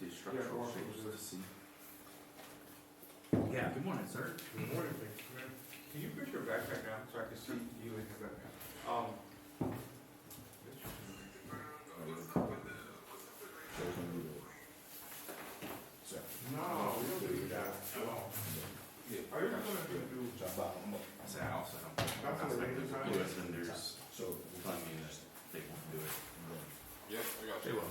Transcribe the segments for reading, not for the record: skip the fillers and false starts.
these structural shapes to see. Yeah, good morning, sir. Good morning, thank you, man. Can you put your backpack down so I can see you in your backpack? No, we don't do that at all. Yeah. Are you not gonna do? I say I also don't. That's on the regular time? US vendors, so I mean, they won't do it. Yeah, I got They you. will.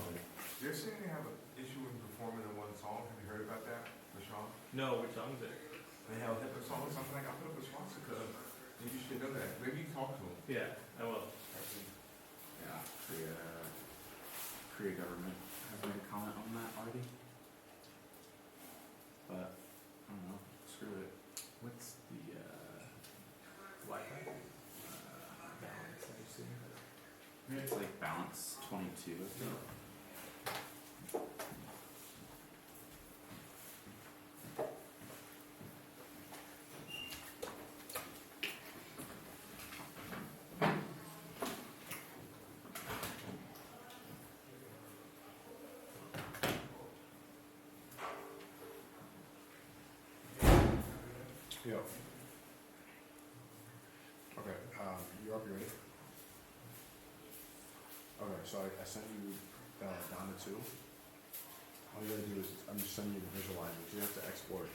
They're saying they have an issue in performing in one song. Have you heard about that, Rashawn? No, which song is it? They have a hip hop song or something like, I put up a sponsor code. Maybe you should know that. Maybe you talk to them. Yeah, I will. Yeah, Korea government has made a comment on that already. But, I don't know, screw it. What's the, Wi-Fi? balance, I assume? It's like balance 22, I think. Yo. Okay, you up, you ready? Okay, so I sent you down to 2. All you gotta do is, I'm just sending you the visualizer. So you have to export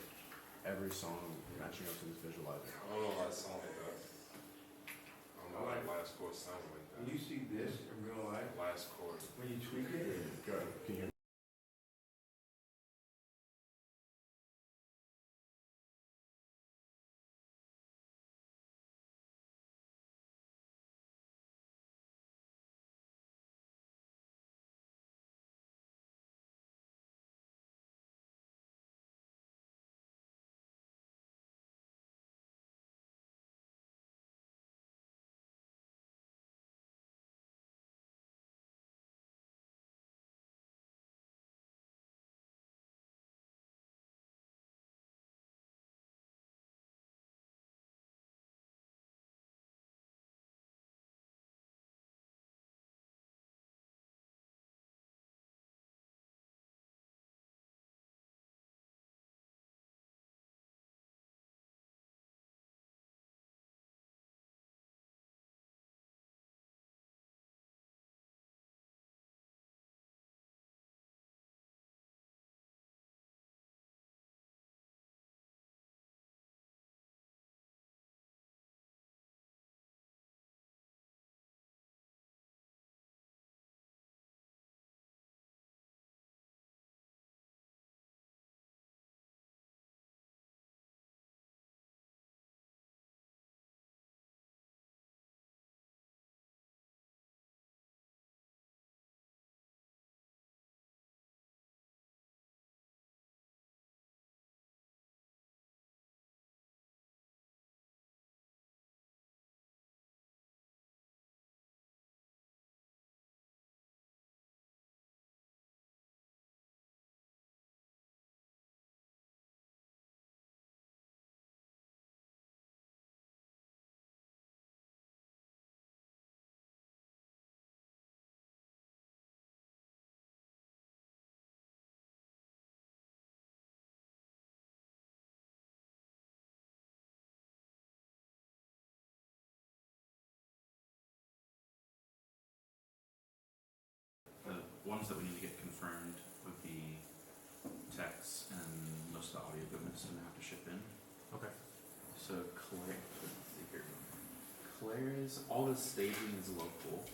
every song matching up to this visualizer. I don't know why it sounds like that. I don't know why the last chord sounds like When that. you see this in real life, Last chord. when you tweak it, Good. Can you hear me? The ones that we need to get confirmed would be text and most of the audio equipment's gonna have to ship in. Okay. So Claire, let's see here. Claire's, all the staging is local.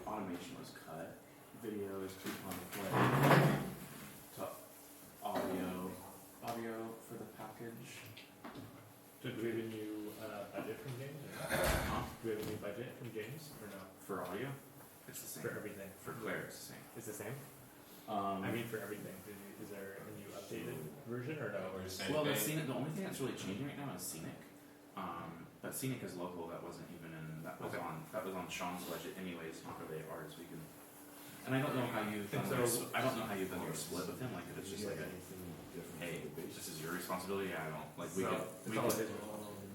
Automation was cut. Video is coupon play. Audio for the package. So do we have a new budget from James? Huh? Do we have a new budget from James or no? For audio, it's the same. For everything? For Claire, it's the same. It's the same? I mean, for everything. Is there a new updated version or no? Or the same Well, the thing. scenic, the only thing that's really changing right now is scenic. But scenic is local. That wasn't even in. That was Okay. on Sean's budget, anyways. Not really ours. We can. And I don't know how you've done. And so- I don't know how you've done your split with him. Like, if it's just like a, hey, this is your responsibility. I don't like. We So, can. it's We all can his.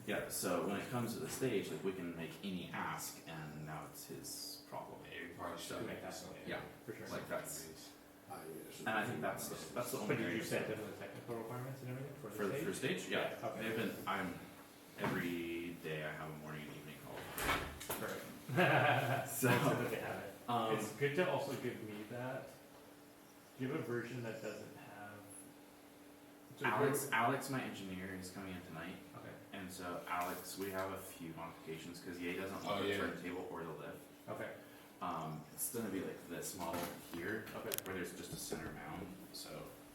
yeah. So when it comes to the stage, like we can make any ask, and now it's his problem. Yeah, we probably should To make make that something. Yeah. For sure. Like that's. And I think that's the only. But did area you set the technical requirements and everything for for the stage? for stage? Yeah. Okay. They've been. Every day I have a morning and evening call. Perfect. So, So that they have it. Um, It's good to also give me that. Do you have a version that doesn't have? So Alex, my engineer, is coming in tonight, Okay. and so Alex, we have a few modifications because Ye doesn't Oh, want the yeah. turntable or the lift. Okay. It's gonna be like this model here, Okay. where there's just a center mound. So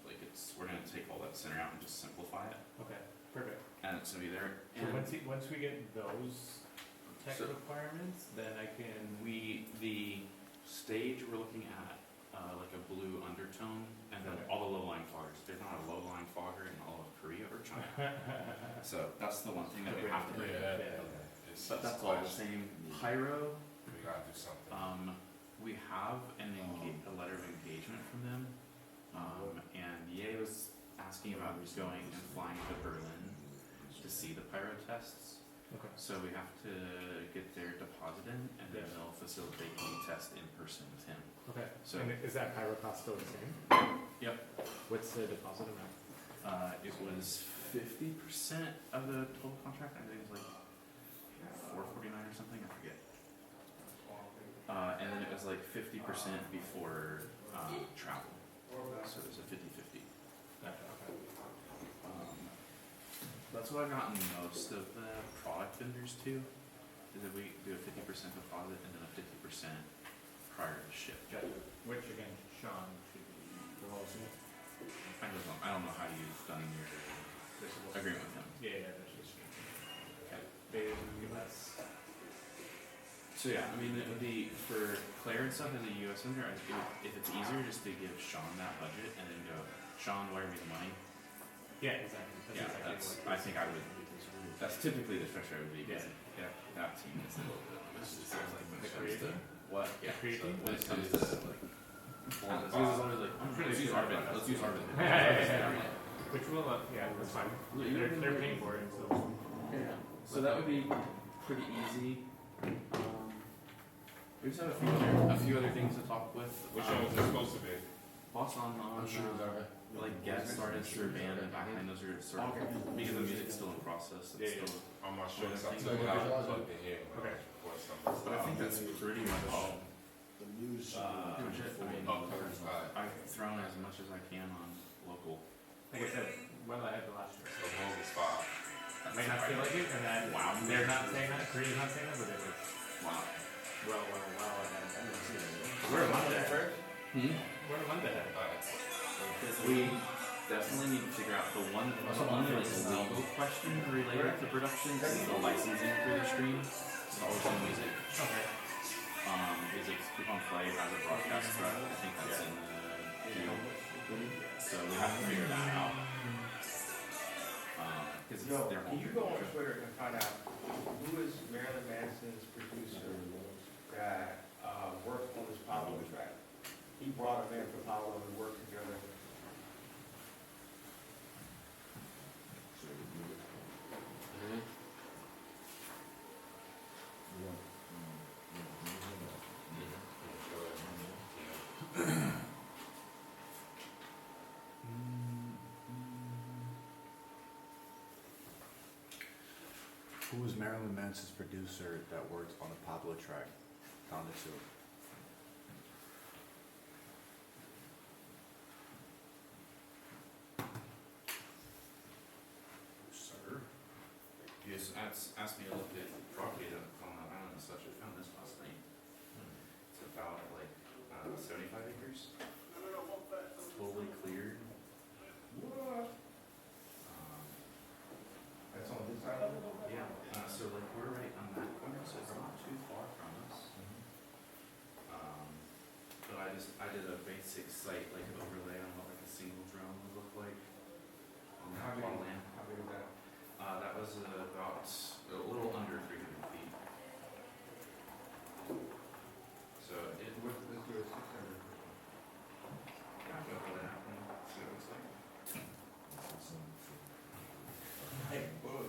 like we're gonna take all that center out and just simplify it, Okay. Perfect. and it's gonna be there. So And once we get those tech So- requirements, then I can. the stage we're looking at like a blue undertone, and then Okay. all the low-lying foggers. There's not a low-lying fogger in all of Korea or China, so that's the one thing that we have to bring. Yeah. It's But that's all the same. Pyro, We gotta do something. we have a letter of engagement from them, and Ye was asking about just going and flying to Berlin to see the pyro tests. Okay. So we have to get their deposit in, and then Yeah. they'll facilitate the test in person with him. Okay. So And is that pyro cost still the same? Yep. What's the deposit amount? It was 50% of the total contract. I think it was like $449 or something. I forget. And then it was like 50% before travel. So there's a 50-50. Gotcha. Okay. That's what I've gotten most of the product vendors to, is that we do a 50% deposit and then a 50% prior to ship. Gotcha. Which again, Sean should be proposing. I don't know how you've done your agreement with him. Yeah, that's just. Okay. They give us. So yeah, I mean, it would be for Claire and stuff as a US vendor, if it's easier just to give Sean that budget and then go, Sean, wire me the money. Yeah, exactly. Yeah, I think I would, that's typically the structure I would be, because that team is a little bit, it's just like when it comes to, what? Yeah, creative so team? when it comes to like, it's always like, let's use our bid, let's use our bid. Which will, yeah, that's fine. They're paying for it, so. Yeah, so that would be pretty easy. We just have a few other things to talk with. Which one was it supposed to be? Boss on, like get started through band and backline, those are sort of, because the music's still in process, it's still. I'm not sure, Well, because I I took think- it out and plugged it in. Okay. But I think that's pretty much, The news. pretty much it. I mean, Alright. I've thrown as much as I can on local. Like I said, well ahead of last year. So one was five. Might not feel like it, and then Wow. they're not saying that, Korea's not saying that, but it was Wow. well ahead. We're a month ahead. We're a month ahead. We definitely need to figure out the only like legal question related to production is the licensing for the stream. It's always in music. Okay. Is it on play as a broadcast threat? I think that's in the deal. So we have to figure that out. Because it's their Can home. you go on Twitter and find out who is Marilyn Manson's producer that worked on this Pablo track? He brought him in for Pablo and worked together. Who was Marilyn Manson's producer that worked on the Pablo track, Donda 2? Sir? You just asked me to look at property on that island and such. I found this last night. It's about like 75 acres. Totally cleared. That's on this side of it? Yeah, so like we're right on that corner, so it's not too far from us. But I did a basic site like overlay on what like a single drone would look like on How that big, plot of land. how big is that? That was about a little under 300 feet. So it would. Let's do a 600. Yeah, go over that and see what it looks like. Hey, whoa.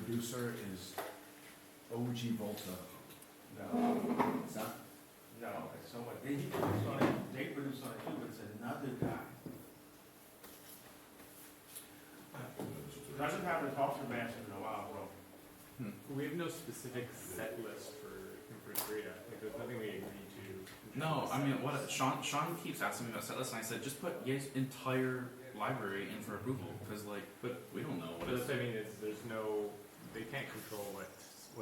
producer is OG Volta. No, Is that? no, it's someone, they produce on it, they produce on it too, but it's another guy. I just haven't talked to Manson in a while, bro. We have no specific set list for Infrastructure. Like, there's nothing we agree to. No, I mean, what, Sean keeps asking me about set list, and I said, just put Ye's entire library in for approval, because like, But- we don't know what But it's. that's, I mean, there's no, they can't control what.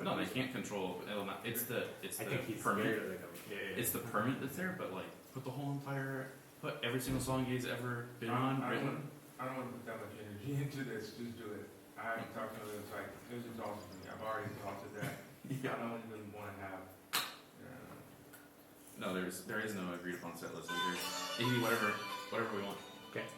No, they can't control, it's the I think he's permit, scared of the government. Yeah. it's the permit that's there, but like, put the whole entire, put every single song Ye's ever been on, written. I don't wanna put that much energy into this, just do it. I haven't talked to him, it's like, it was exhausting to me, I've already exhausted that. I don't even wanna have, No, there is no agreed upon set list, like, there's, it can be whatever we want. Okay.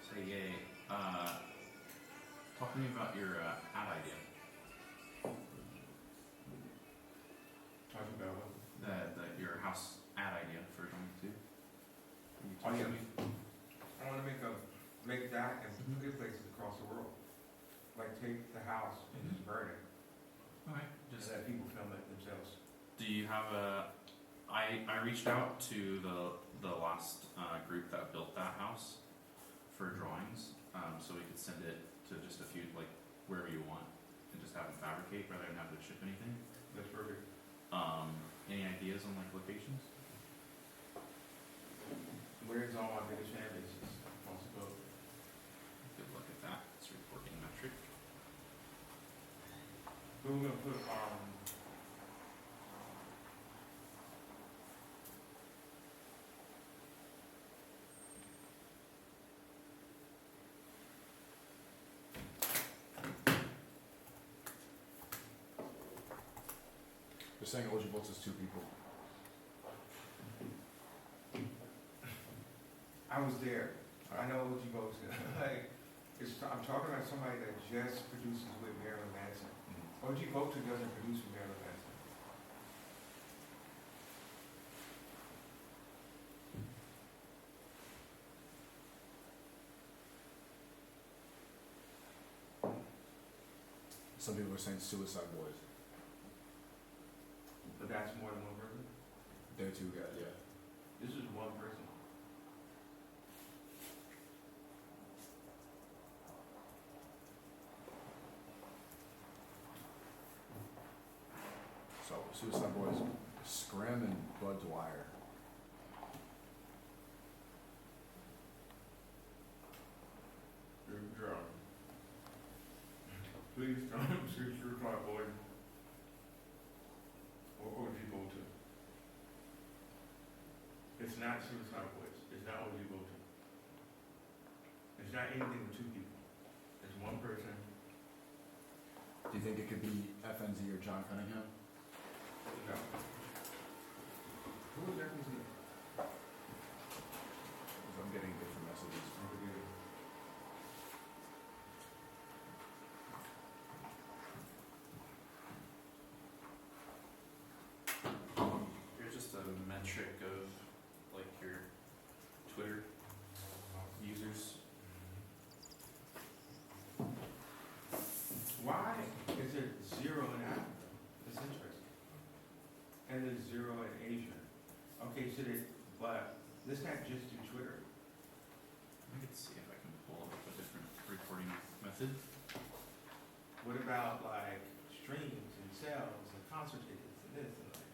So Ye, talk to me about your ad idea. talking about what? Your house ad idea for going to. Oh, yeah. I wanna make that and put it places across the world. Like take the house and just burn it, Okay. just let people film it themselves. Do you have I reached out to the last group that built that house for drawings, so we could send it to just a few, like, wherever you want, and just have them fabricate rather than have to ship anything. That's perfect. Any ideas on like locations? Where's all my biggest fan bases? Across the globe. Good look at that. It's reporting metric. So we're gonna put, They're saying OG Volta is 2 people. I was there. I know what you both said. Like, I'm talking about somebody that just produces with Marilyn Manson. OG Volta doesn't produce with Marilyn Manson. Some people are saying Suicide Boys. But that's more than one person. They're 2 guys, yeah. This is one person. So Suicide Boys, Scram and Bud Dwyer. Good job. Please don't shoot your car, boy. Or OG Volta. It's not Suicide Boys. It's not OG Volta. It's not anything with 2 people. It's one person. Do you think it could be FNZ or John Cunningham? No. Who is that? Who's it? I'm getting different messages. Here's just a metric of like your Twitter users. Why is there 0 in Africa? That's interesting. And there's 0 in Asia. Okay, so there's, but let's not just do Twitter. I could see if I can pull up a different reporting method. What about like streams and sales and concert tickets and this and that?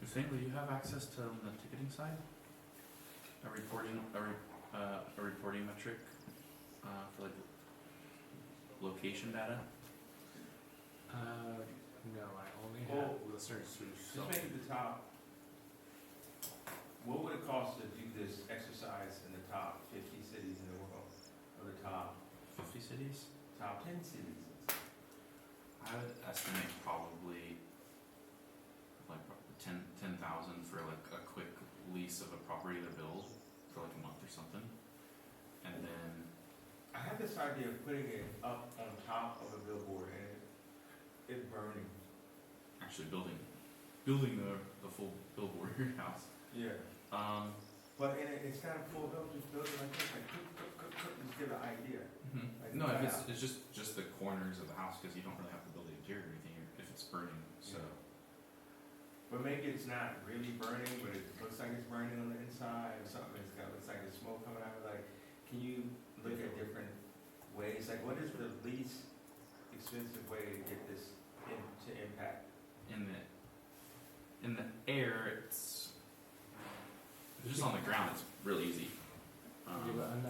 You're saying, will you have access to the ticketing side? A reporting metric for like location data? No, I only Well, have listeners who Just self. make it the top. What would it cost to do this exercise in the top 50 cities in the world? Or the top 50 cities? 10 cities? I would estimate probably like 10,000 for like a quick lease of a property to build for like a month or something. And then, I had this idea of putting it up on top of a billboard and it burning. actually building the full billboard house. Yeah. But it's not a full build, just build it like this, like just give an idea. Like No, if that. it's just the corners of the house, because you don't really have to build the interior or anything if it's burning, so. But maybe it's not really burning, but it looks like it's burning on the inside or something, looks like there's smoke coming out, like, can you look at different ways, like what is the least expensive way to get this to impact? In the air, it's just on the ground, it's real easy. Yeah, but on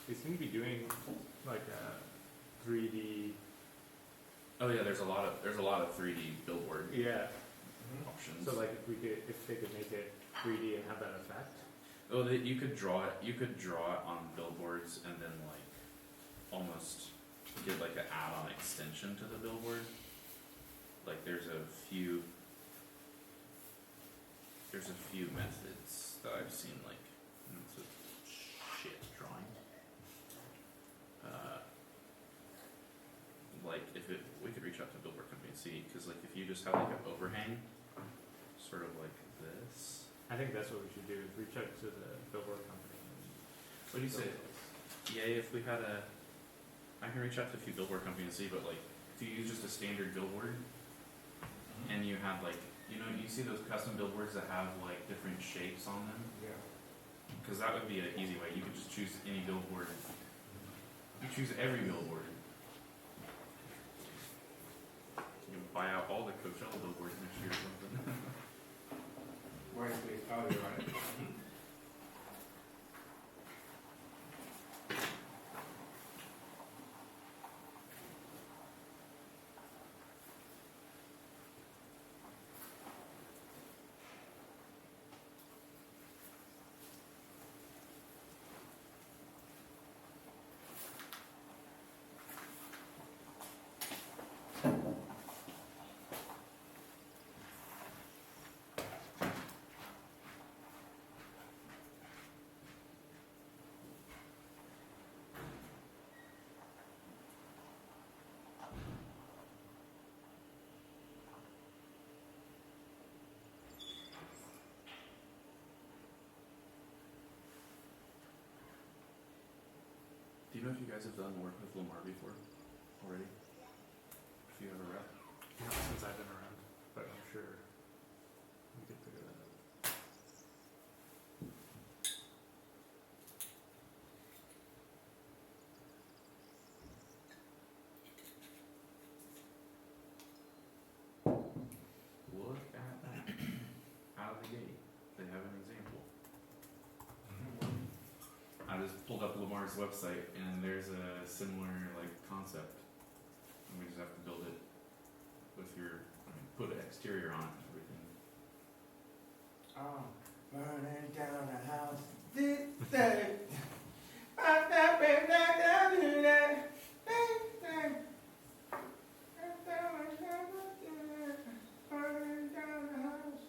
they seem to be doing like a 3D. Oh yeah, there's a lot of 3D billboard Yeah. options. So like if they could make it 3D and have that effect. Oh, you could draw it on billboards and then like almost give like an add-on extension to the billboard. Like there's a few methods that I've seen, like it's a shit drawing. Like we could reach out to a billboard company and see, because like if you just have like an overhang, sort of like this. I think that's what we should do, is reach out to the billboard company. What do you say? Yeah, if we had I can reach out to a few billboard companies and see, but like if you use just a standard billboard and you have like, you see those custom billboards that have like different shapes on them? Yeah. Because that would be an easy way. You could just choose any billboard. You choose every billboard. You can buy out all the Coachella billboards next year or something. Right, wait, oh, you're right. Do you know if you guys have done work with Lamar before already? If you ever read? Not since I've been around, but I'm sure we could figure that out. Look at that. Out of the gate, they have an example. I just pulled up Lamar's website and there's a similar like concept. And we just have to build it with put an exterior on it and everything. Burning down the house. Burning down the house.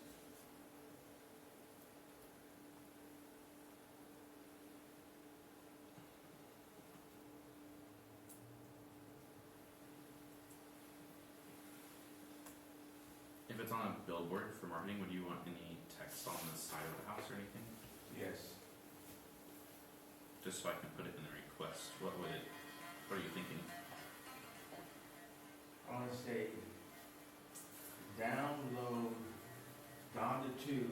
If it's on a billboard for marketing, would you want any text on the side of the house or anything? Yes. Just so I can put it in the request. What are you thinking? I want to say download Donda 2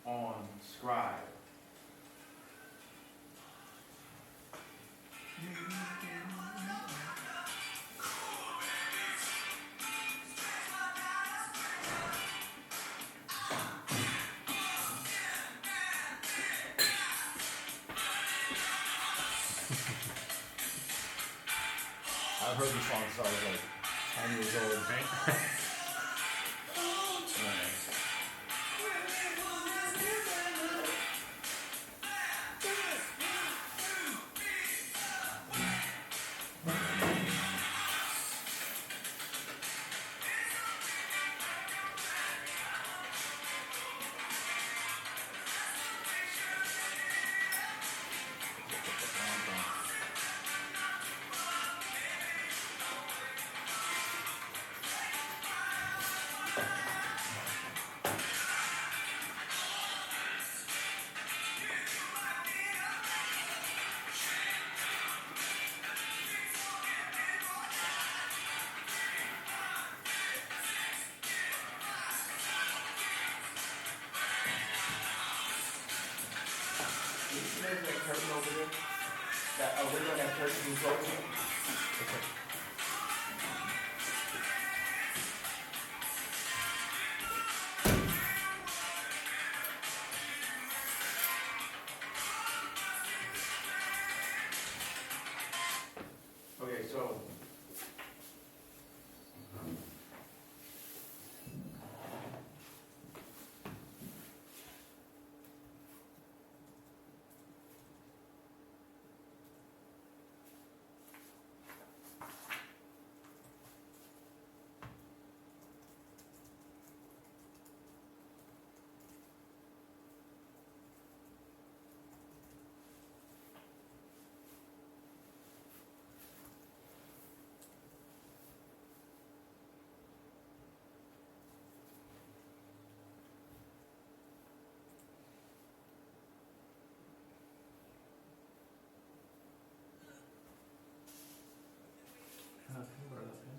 on Scribe. I've heard this song since I was like 10 years old. curtain over there? That, a window that curtain can close it? Okay, so. Can you borrow that pen?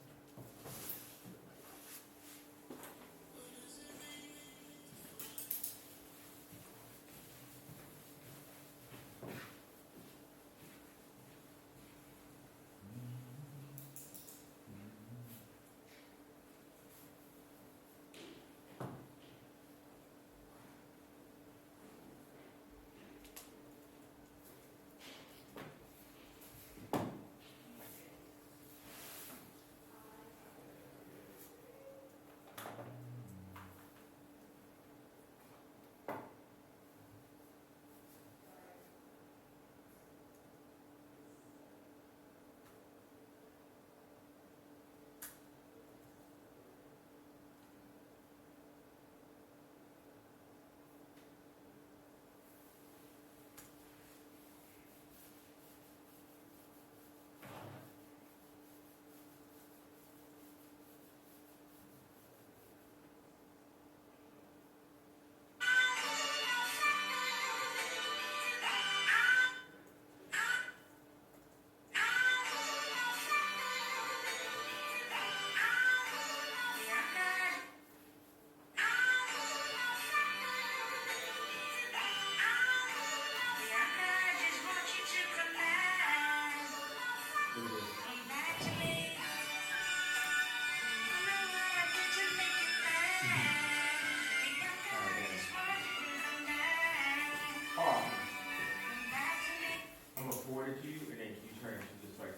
I'm gonna forward it to you, and then you turn it to just like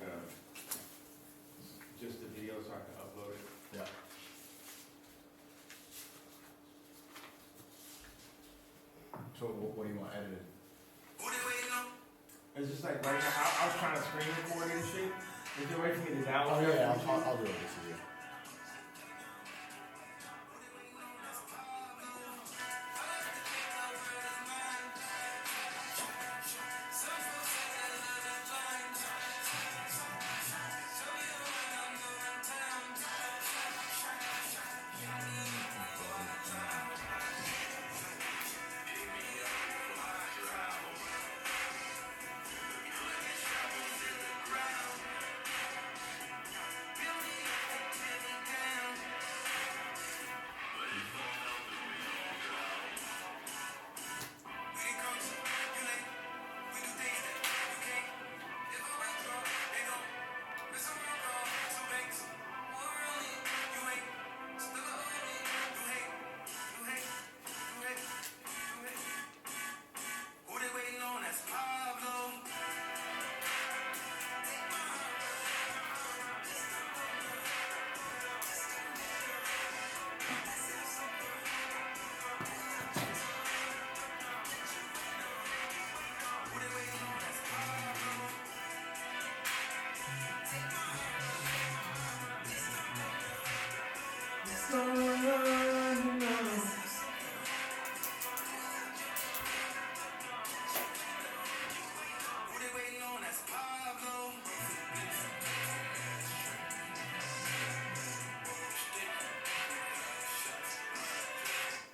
just the video so I can upload it. Yeah. So what do you want edited? It's just like right now, I was trying to screen record and shit. Is there a way for me to download Oh it? yeah, I'll do it this video.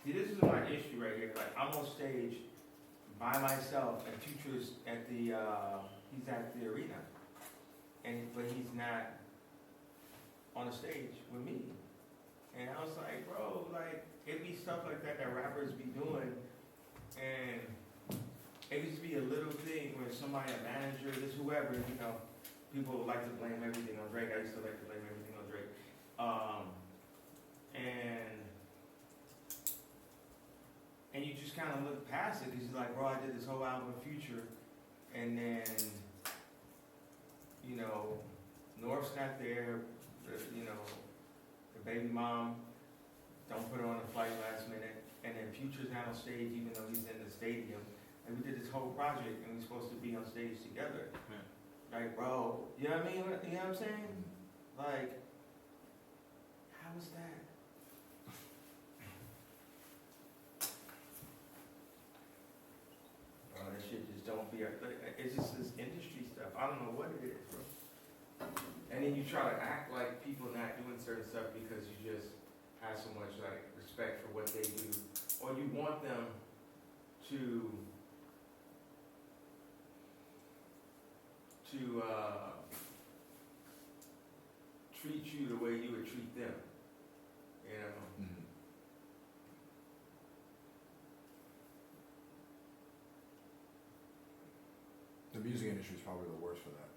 See, this is my issue right here. Like, I'm on stage by myself, and Future's at the, he's at the arena. But he's not on the stage with me. And I was like, bro, like, it be stuff like that that rappers be doing, and It could just be a little thing where somebody, a manager, this whoever, you know, people like to blame everything on Drake. I used to like to blame everything on Drake. And you just kind of look past it because you're like, bro, I did this whole album of Future, and then, you know, North's not there, you know, the baby mom don't put her on the flight last minute, and then Future's not on stage even though he's in the stadium. And we did this whole project, and we're supposed to be on stage together. Yeah. Like, bro, you know what I mean? You know what I'm saying? Like, how was that? Bro, that shit just don't be, it's just this industry stuff. I don't know what it is, bro. And then you try to act like people not doing certain stuff because you just have so much, like, respect for what they do. Or you want them to treat you the way you would treat them, you know? Mhm. The music industry is probably the worst for that.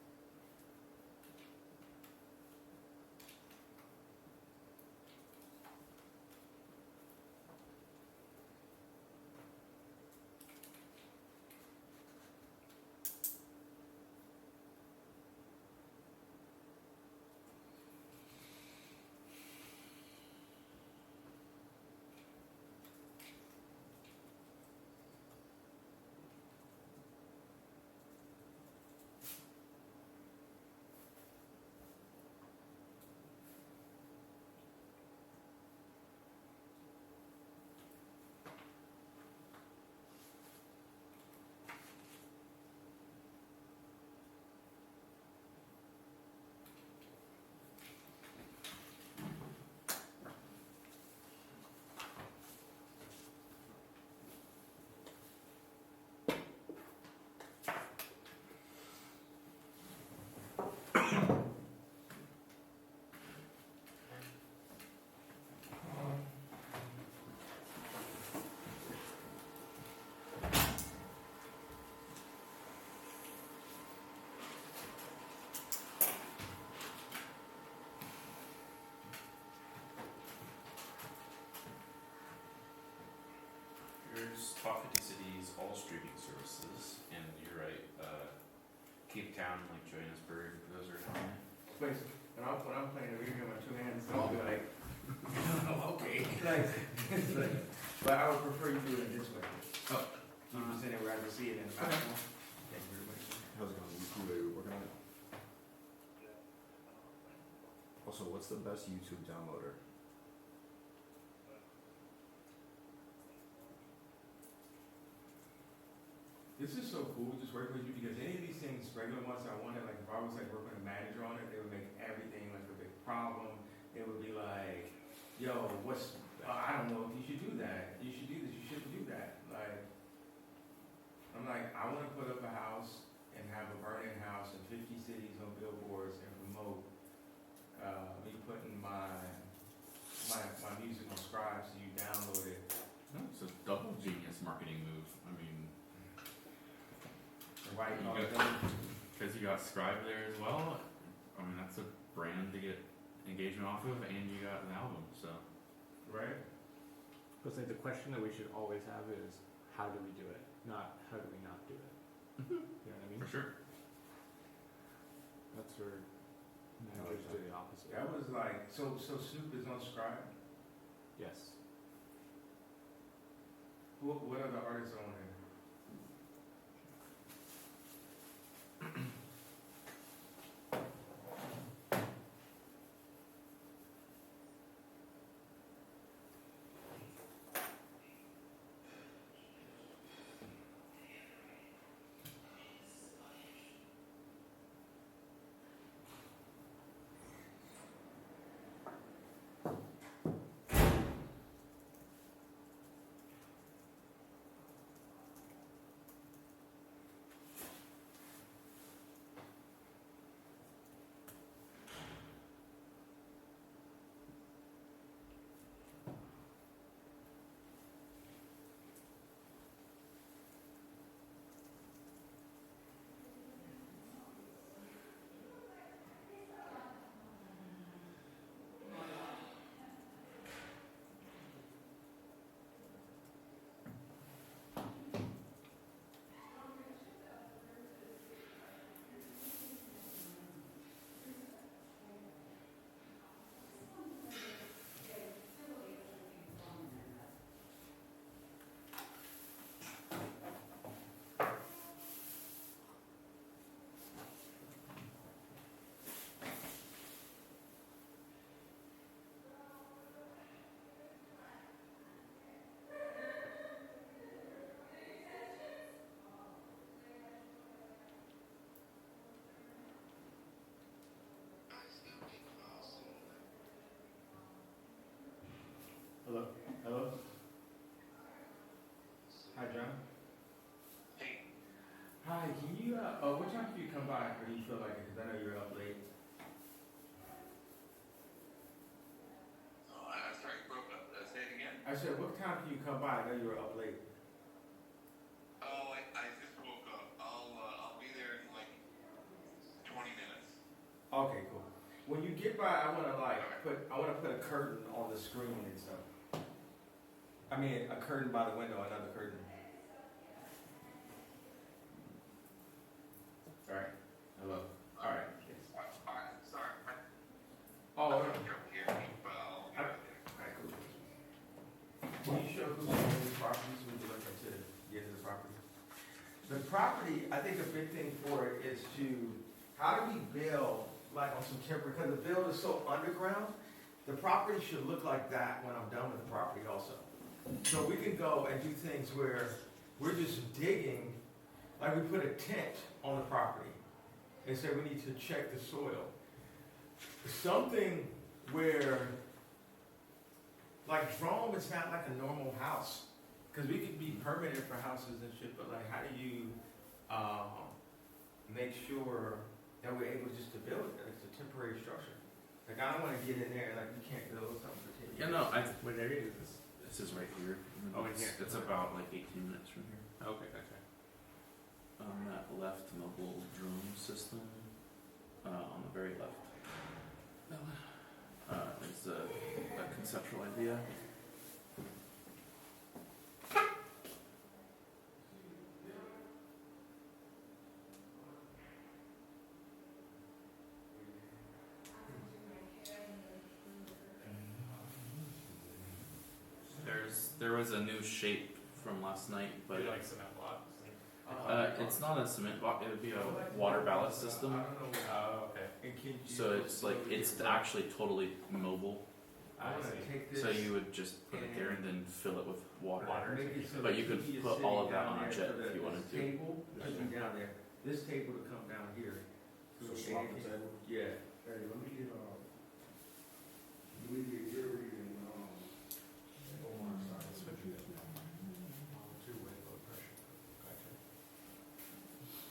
Here's Top 50 Cities all streaming services, and you're right, Cape Town, like Johannesburg, those are on it. When I'm playing the video with my 2 hands, I'll be like, okay. Like, but I would prefer you do it this way. Oh. You present it where I can see it in the platform. Thank you very much. How's it going? You working on it? Also, what's the best YouTube downloader? This is so cool, just working with you, because any of these things, regular ones I wanted, like if I was like working with a manager on it, they would make everything like a big problem. They would be like, yo, I don't know if you should do that. You should do this, you shouldn't do that. Like, I'm like, I want to put up a house and have a burn-in house in 50 cities on billboards and promote me putting my music on Scribe so you download it. No, it's a double genius marketing move. I mean, Right, because you got Scribe there as well. I mean, that's a brand to get engagement off of, and you got an album, so. right? Because like the question that we should always have is, how do we do it? Not how do we not do it? You know what I mean? For sure. That's where managers do the opposite. That was like, so Snoop is on Scribe? Yes. What other artists are on there? Hello? Hello? Hi, John. Hi, can you, what time can you come by, or do you feel like it, because I know you're up late? Sorry, broke up. Say it again. I said, what time can you come by? I know you were up late. Oh, I just woke up. I'll be there in like 20 minutes. Okay, cool. When you get by, I wanna put a curtain on the screen and stuff. I mean, a curtain by the window, another curtain. Alright, hello. Alright. Alright, sorry. Oh, I no. don't know if you'll hear me, but I'll be right there. Alright, cool. Can you show who's owning these properties when you look into get into the property? The property, I think a big thing for it is to, how do we build like on some temporary, because the build is so underground, the property should look like that when I'm done with the property also. So we can go and do things where we're just digging, like we put a tent on the property and say we need to check the soil. Something where, like Drome is not like a normal house. Because we could be permitted for houses and shit, but like how do you make sure that we're able just to build it? It's a temporary structure. Like I don't want to get in there like you can't build something for 10 years. Yeah, no, What area is this? this is right here. Oh, in It's- here. It's about like 18 minutes from here. Okay, okay. That left mobile drone system, on the very left. It's a conceptual idea. There was a new shape from last night, but Like cement blocks. it's not a cement block. It would be a water ballast system. I don't know. Oh, okay. And can you So it's like it's actually totally mobile. I want to see. take this. So you would just put it there and then fill it with water. Make it so But that you could he is put all of sitting that down on a there, jet so if you that wanted this to. Table should be down there. This table to come down here. So swap the table. Yeah. Hey, let me get Gary and, Two-way low pressure. Gotcha.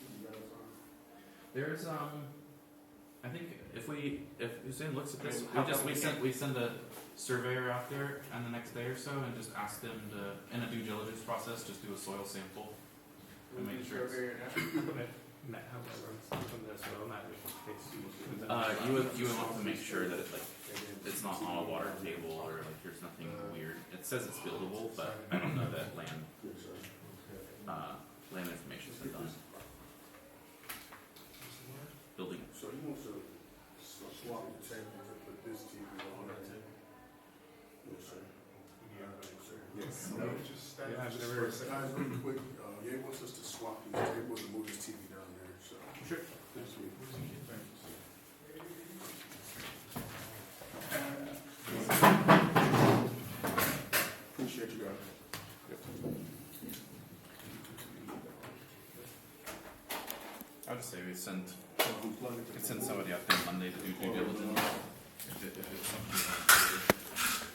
you guys on? There's I think if Hussein looks at this, I mean, we send a surveyor out there and the next day or so and just ask them to, in a due diligence process, just do a soil sample. We'll make do sure it's- survey now. How that runs from this well, not You would want to make sure that it's not on a water table or like there's nothing weird. It says it's buildable, but I don't know that land information's been done. Building. So he wants to swap the tables and put this TV on it. Yes, sir. Yes. No, just Yeah, I've just never- for a second. Guys, really quick, Ye wants us to swap these tables and move this TV down there, so. Sure. Thank you. Appreciate you guys. I'll just say we send Unplug it. could send somebody out there Monday to do due diligence. If it's something you want to do.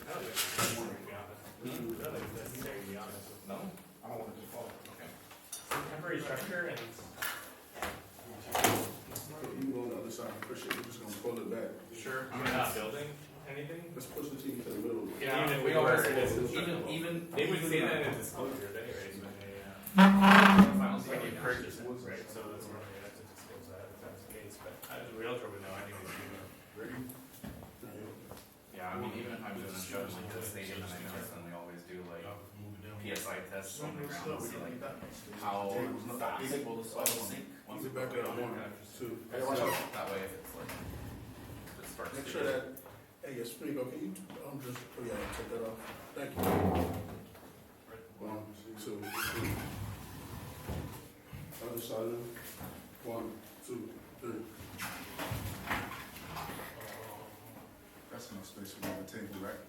I don't think to be honest. Really, that's to be honest. No? I don't want to just follow. Okay. It's a temporary structure and it's. You can go on the other side, push it, we're just gonna pull it back. Sure. We're not building anything? Let's push the TV to the middle. Yeah, even if we we were, always it is even They would say that in disclosures anyways, when they, when you purchase it, right? So that's where they have to disclose that if that's the case, but the realtor would know anything to do Yeah, I mean, even if I'm doing a show like the stadium and I know then we always do like PSI tests on the ground to see like how fast will the soil sink once we Keep it back put it up, on. 1, 2. Hey, So watch out. that way if it's like, if it starts Make to sure get- that, hey, yes, Sprigo, can you, just, oh yeah, take that off. Thank you. 1, 2, 3. Other side of it. 1, 2, 3. That's enough space for the table, right?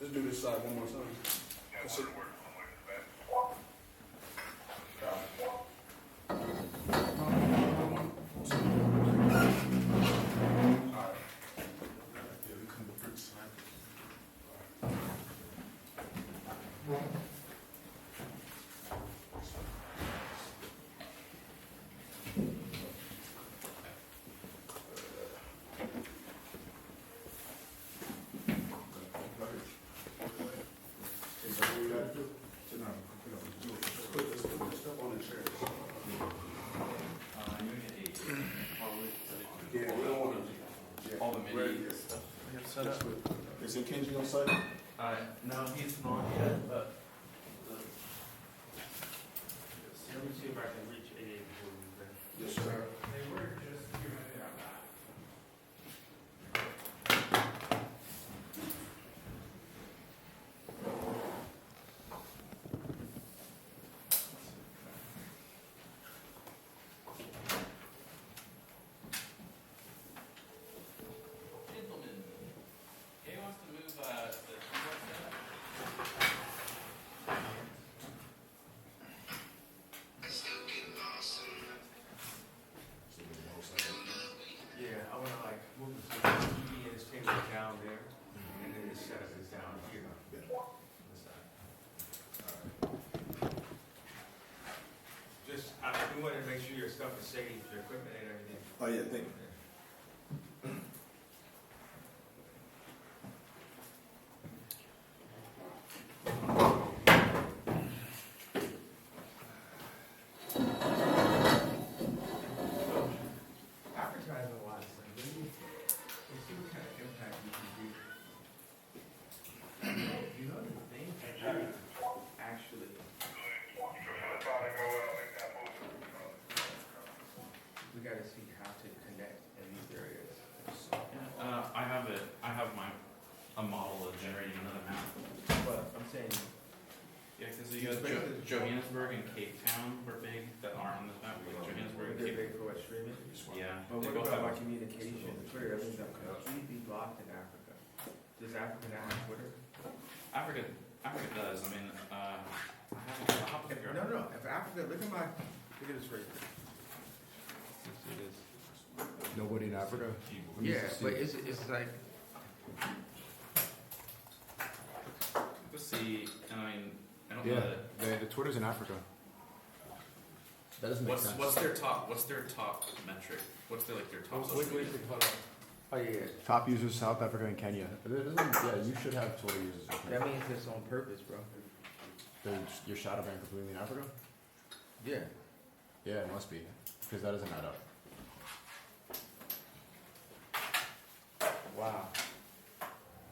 Let's do this side one more time. That's it. Yeah, we come to bricks, right? set up? Is it Kenji on site? No, he's not yet, but. Let me see if I can reach AA before we leave. Yes, sir. They were just giving it out. Gentlemen, Kay wants to move, the keyboard setup. Yeah, I wanna like move the TV and his table down there, and then his setup is down here. On the side. Just, we wanted to make sure your stuff is safe, your equipment and everything. Oh, yeah, thank you. Advertising a lot of stuff, then you see what kind of impact you can do. You know the thing, actually. We gotta see how to connect in these areas. I have a model of generating another map. But I'm saying, Yeah, because you got Johannesburg and Cape Town were big that aren't on this map. We got Johannesburg and they're Cape. big for what, streaming? Yeah. But they what both about my have- communication? Twitter, everything's completely blocked in Africa. Does Africa not have Twitter? Africa does. I mean, I'll have to figure out. No. If Africa, look at this right here. See this? Nobody in Africa? Yeah, but it's like, Let's see. And I mean, I don't Yeah, know that. the Twitter's in Africa. That doesn't make sense. What's their top metric? What's their top social media? hold on. Oh, yeah. Top users, South Africa and Kenya. Yeah, you should have Twitter users. in Kenya. That means it's on purpose, bro. Your shadow banned completely in Africa? Yeah. Yeah, it must be, because that doesn't add up. Wow.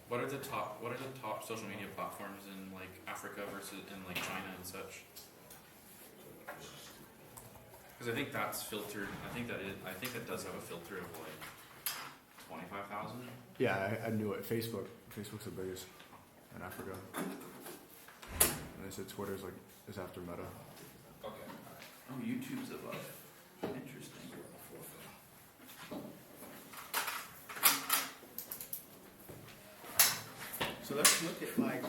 What are the top social media platforms in like Africa versus in like China and such? Because I think that's filtered. I think that does have a filter of like 25,000. Yeah, I knew it. Facebook's the biggest in Africa. And they said Twitter's is after Meta. Okay. Oh, YouTube's above. Interesting. So let's look at like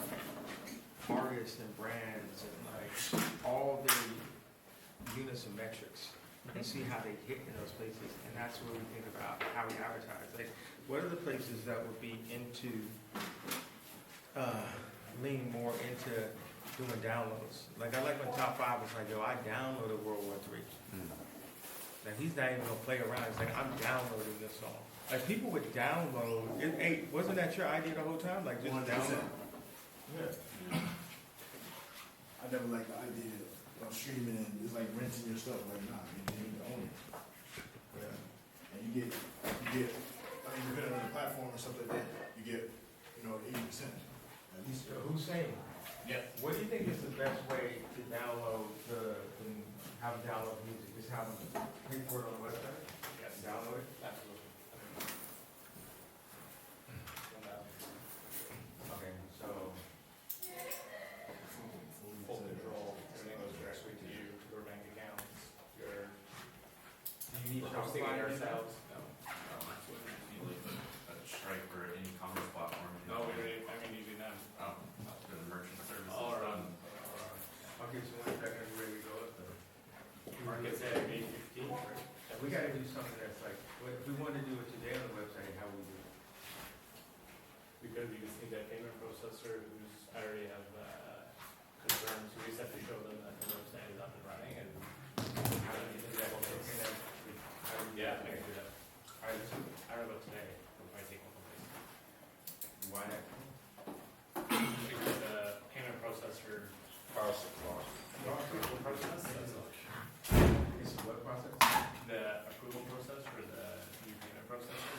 artists and brands and like all the units and metrics and see how they hit in those places. And that's where we think about how we advertise. Like, what are the places that would be into, lean more into doing downloads? Like, I like when Top 5 was like, yo, I downloaded World War III. Like, he's not even gonna play around. He's like, I'm downloading this song. Like, people would download. Hey, wasn't that your idea the whole time? Like, just 100%. download? Yeah. I never liked the idea of streaming and it's like renting your stuff. Like, nah, you need to own it. Yeah. And you get, I mean, depending on the platform or stuff like that, you get, 80%. At least. So who's saying? Yeah. What do you think is the best way to download and have them download music? Just have them pay for it on the website? Yes. Download it? Absolutely. Okay, so. Full control, everything goes directly to you, to your bank accounts, your, Do you need we're hosting it Shopify to do that? ourselves. No. You like a Stripe or an e-commerce platform. No, we don't, using them. Oh, the merchant services. All around. Okay, so one second, where we go. Market's at 8:15, right? We gotta do something that's like, if we wanted to do it today on the website, how would we do it? Because we just need that payment processor who's, I already have, confirmed, so we just have to show them that the website is up and running and. How do you do that? Okay, then, how do we do Yeah, that? I can do that. Alright, so I don't know about today, it might take a couple days. why not? Because the payment processor. Approval process, It's a what process? the approval process for the new payment processor.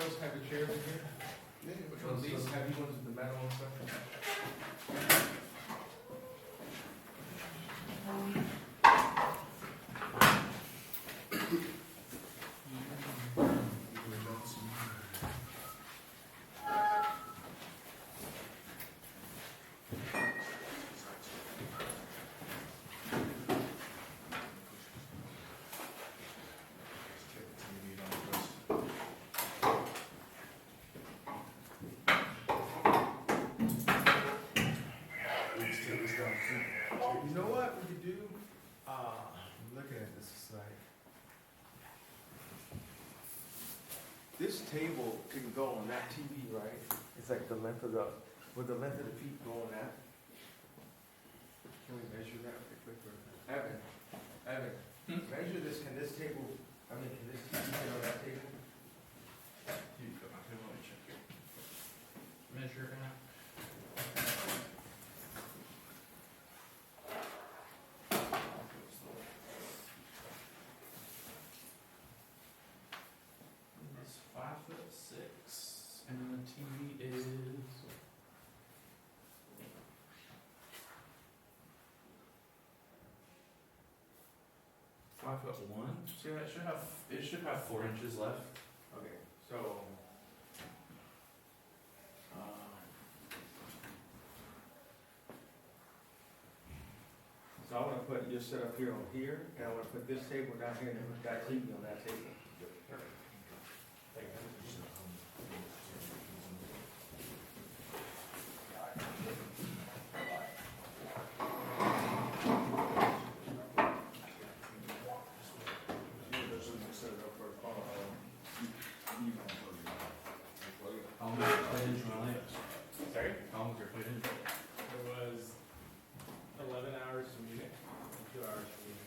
else have the chairs in here? Yeah, which Well, one's these the- heavy ones with the metal and stuff? You know what we could do? I'm looking at this slide. This table can go on that TV, right? It's like the length of would the length of the feet go on that? Can we measure that real quick? Evan, measure this, can this table, can this TV fit on that table? You got my table, let me check here. Measure it out. It's 5'6", and then the TV is 5'1". So yeah, it should have 4 inches left. Okay, so. So I wanna put your setup here on here, and I wanna put this table down here, and then put that TV on that table. How long was your plate in July? Sorry? How long was your plate in? It was 11 hours to Munich, and 2 hours to Munich.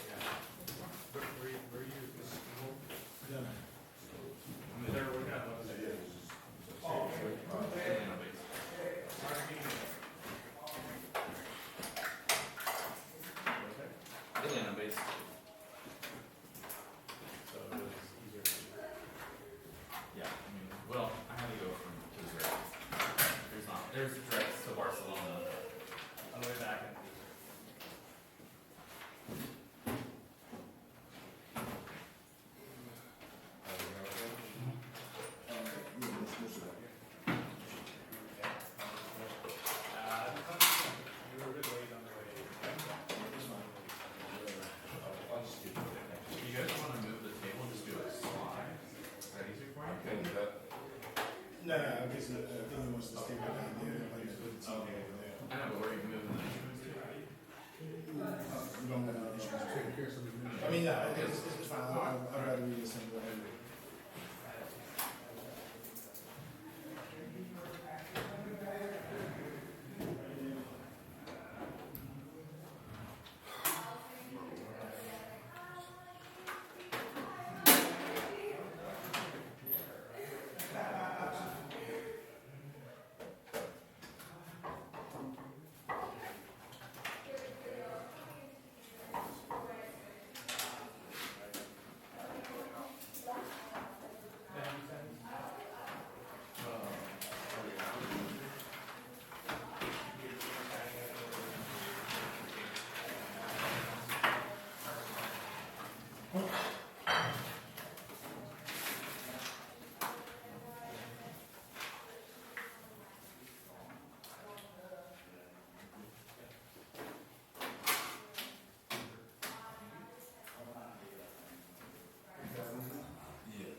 Yeah. Where are you? Yeah. They're working on those. Atlanta based. Atlanta based. So it was easier to do. Yeah, well, I had to go to Zurich. There's direct to Barcelona. On the way back. You were a bit late on the way. Do you guys want to move the table and just do a slide? Is that easier for you? Okay, that, No, I guess, I think he wants to stay right down there, like, he's putting something over there. I know, but where are you moving the instruments to? We don't have any issues. Take care of something. I mean, yeah, it's fine, I'd rather read this and go ahead.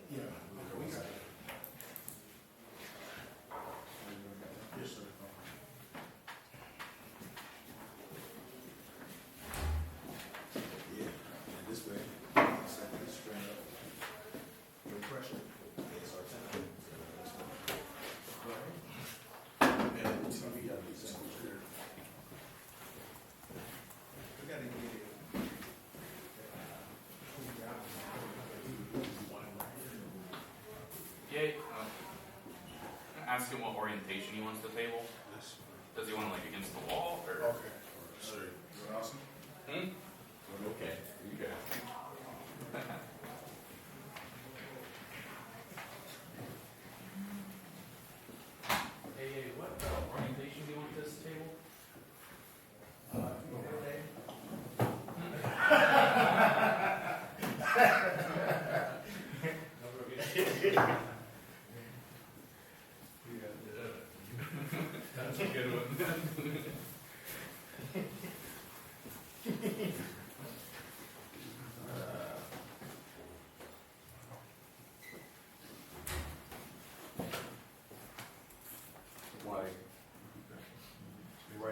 Yeah. We got it. Yes, sir. Yeah, and this way, second is straight up. No pressure. It's our time. And TV, I do something here. We gotta get it. Yeah. Ask him what orientation he wants the table. Does he want it like against the wall or? Okay. Sure. You're awesome. Hmm? Okay. You go.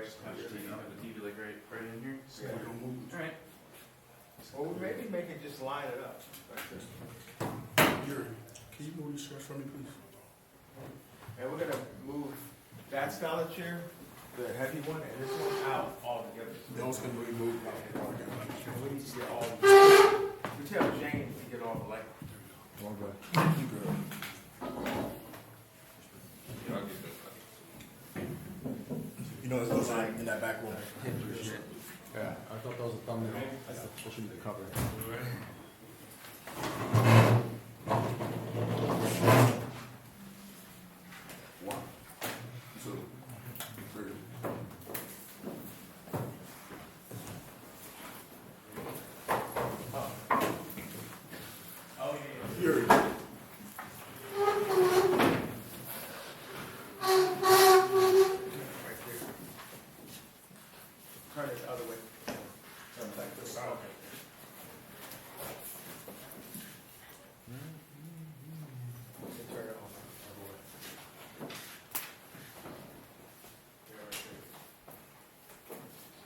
Have a TV like right in here? So we don't move. Alright. Well, maybe make it just line it up. Yuri, can you move these chairs for me, please? And we're gonna move that style of chair, the heavy one, and this one out altogether. Those can be moved out. And we need to get all the, we tell Jane to get all the light. All good. You good. Yeah, I'll get that. You know, there's no sign in that back room. Yeah, I thought that was a thumbnail. That's supposed to be the cover. One, two, three. Oh, yeah. Yuri. Right there. Turn it the other way. Turn it like this. Okay. Turn it on. Yeah, right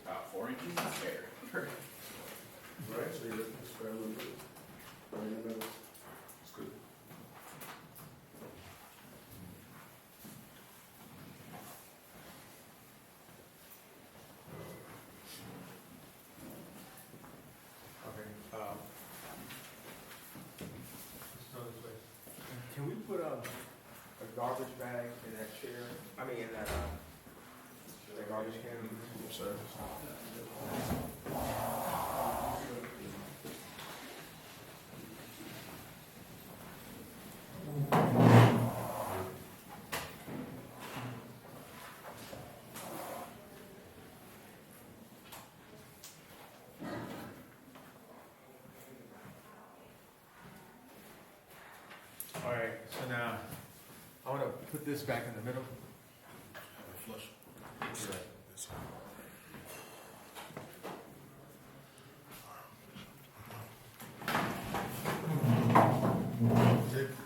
About 4 inches of hair. Right, so you're looking to square a little bit. Right in the middle. It's good. Okay, can we put a garbage bag in that chair, I mean, in that garbage can? Sir. All right, so now, I wanna put this back in the middle. Flush.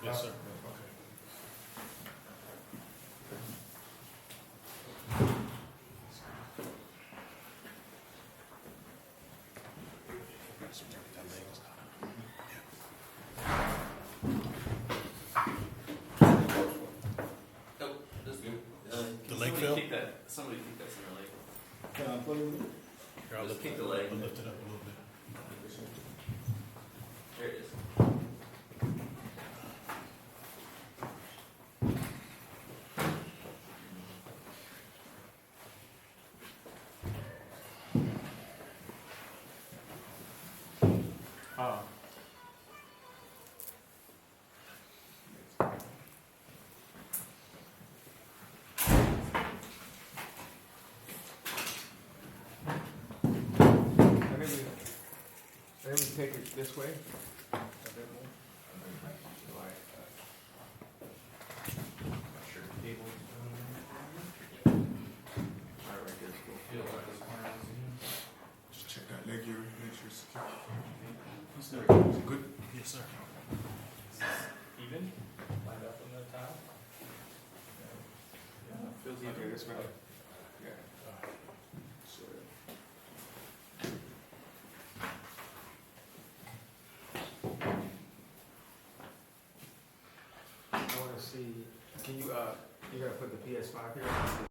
Yes, sir. The leg fill? Somebody keep that center leg. Can I put it in? Here, I'll just kick the leg. Lift it up a little bit. There it is. Oh. Let me take it this way. A bit more. Like, Sure. Table. Alright, right there. Feel like this corner is Just check that leg, Yuri, make sure it's secure. Is it Good? Yes, sir. Even? Lined up on the tile? Feels okay, even. this way. Yeah. So, I wanna see, can you, you're gonna put the PS5 here?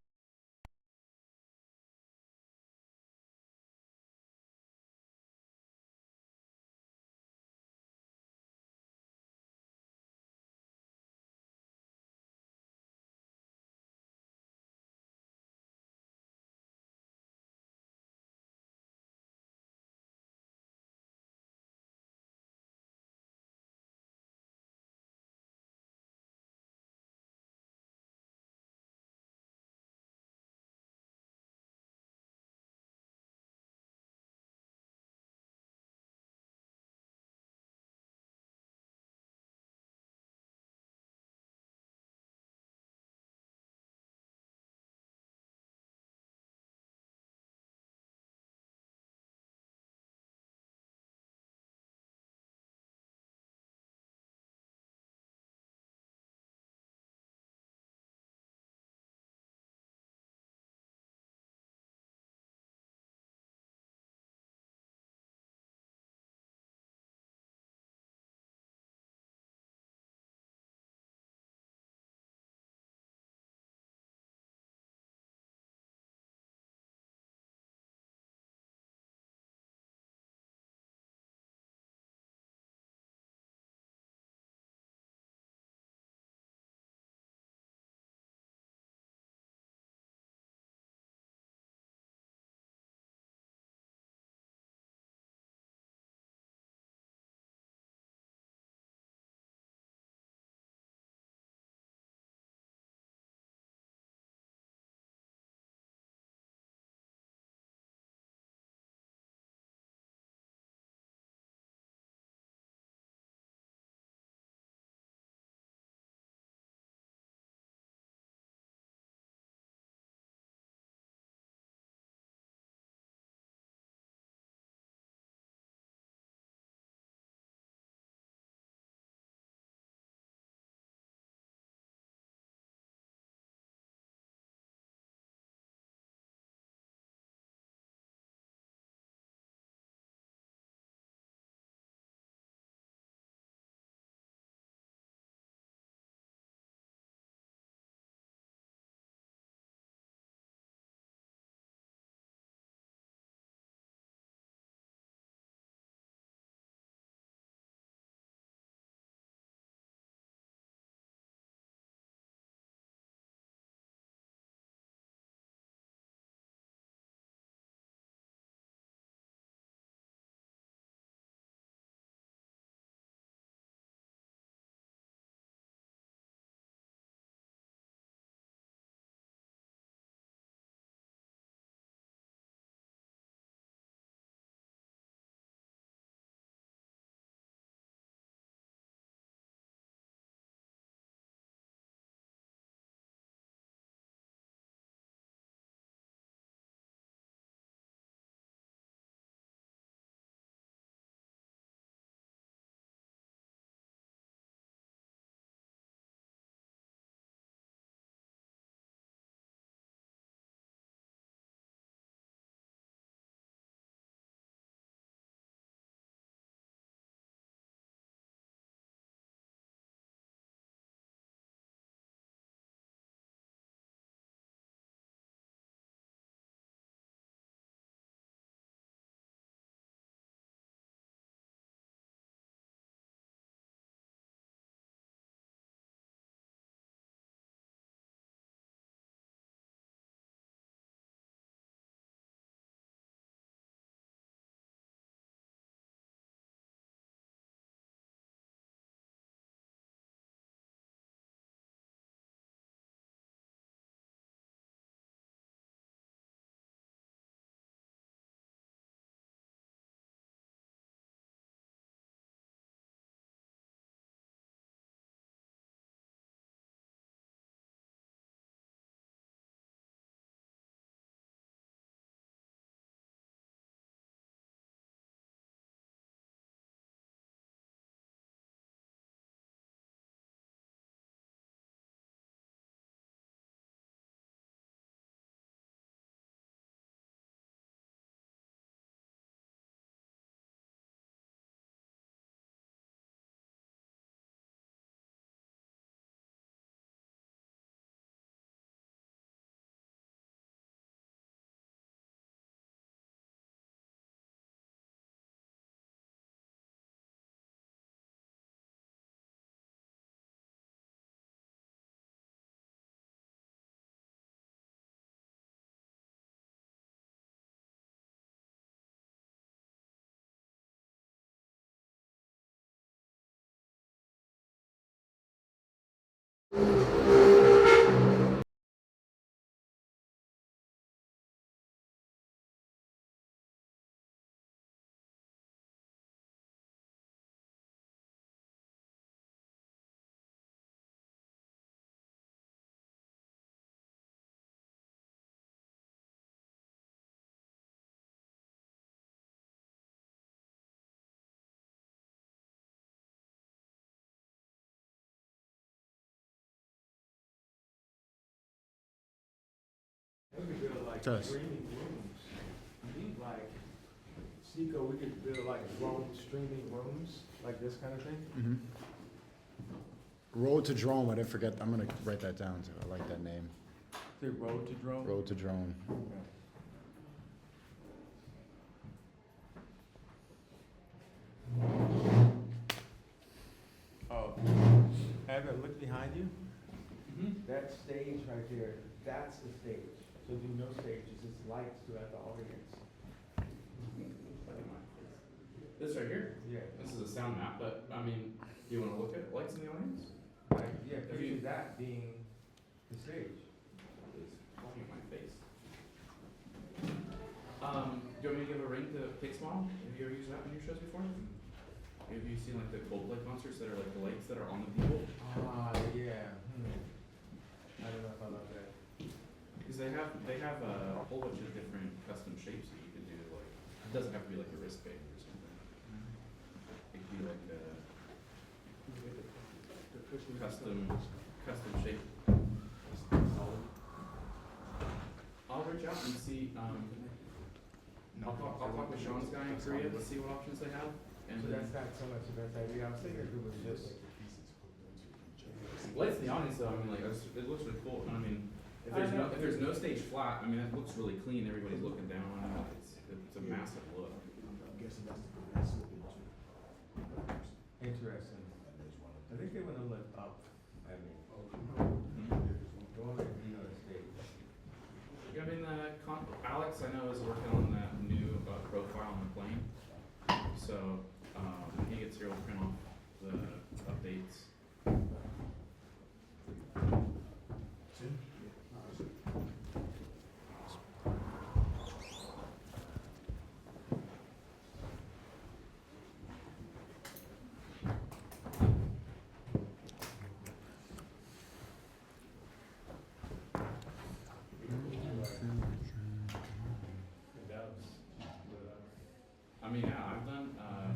We could build like Test. streaming rooms. Like, Nico, we could build like drone streaming rooms, like this kind of thing. Mm-hmm. Road to Drone, I didn't forget, I'm gonna write that down too, I like that name. The road to drone. Road to Drone. Oh, Evan, look behind you. That stage right there, that's the stage. So do no stages, it's lights throughout the audience. This right here, Yeah. this is a sound map, but I mean, do you wanna look at lights in the audience? Like, yeah, If you- picture that being the stage. It's blocking my face. Do you want me to give a ring to Pixmom? Have you ever used that in your shows before? Have you seen like the Coldplay concerts that are like the lights that are on the people? Ah, yeah. I don't know if I love that. Because they have a whole bunch of different custom shapes that you can do. Like it doesn't have to be like a wristband or something. It could be like a custom shape. I'll reach out and see. I'll talk with Sean's guy in Korea to see what options they have. And So that's not so much the best idea. I was thinking it was just. lights in the audience though, I mean, like, it looks really cool, and I mean, if there's no stage flat, I mean, that looks really clean, everybody's looking down, it's a massive look. I'm guessing that's the slip into. Interesting. I think they want to look up. I mean, Mm-hmm. going to be on the stage. Yeah, I mean, Alex, I know, is working on that new, profile on the plane, so, when he gets here, we'll print off the updates. I mean, yeah, I've done,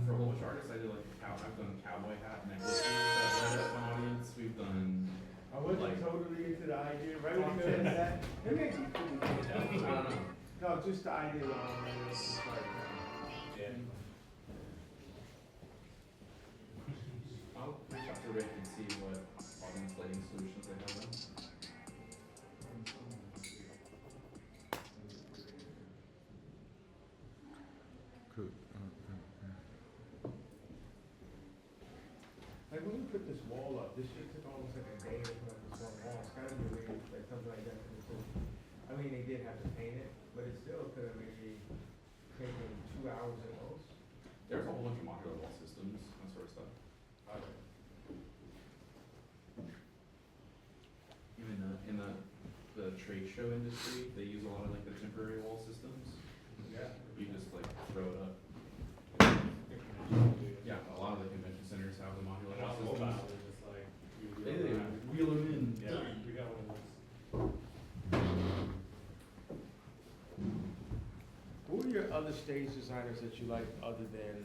for a whole bunch of artists, I did like I've done cowboy hat necklaces that light up an audience, we've done, I wasn't Like- totally into the idea, right when you said that. I don't know. No, just the idea of Yeah. I'll reach out to Rick and see what audience lighting solutions they have then. Like when you put this wall up, this shit took almost like a day to put up this one wall. It's gotta be weird, like something like that. I mean, they did have to paint it, but it still could have maybe taken 2 hours at most. There's a whole bunch of modular wall systems, that sort of stuff. Even the trade show industry, they use a lot of like the temporary wall systems. Yeah. You just like throw it up. Yeah, a lot of the convention centers have the modular But wall on mobile, systems. they're just like, you They wheel them in. Yeah, we got one of those. Who are your other stage designers that you like other than,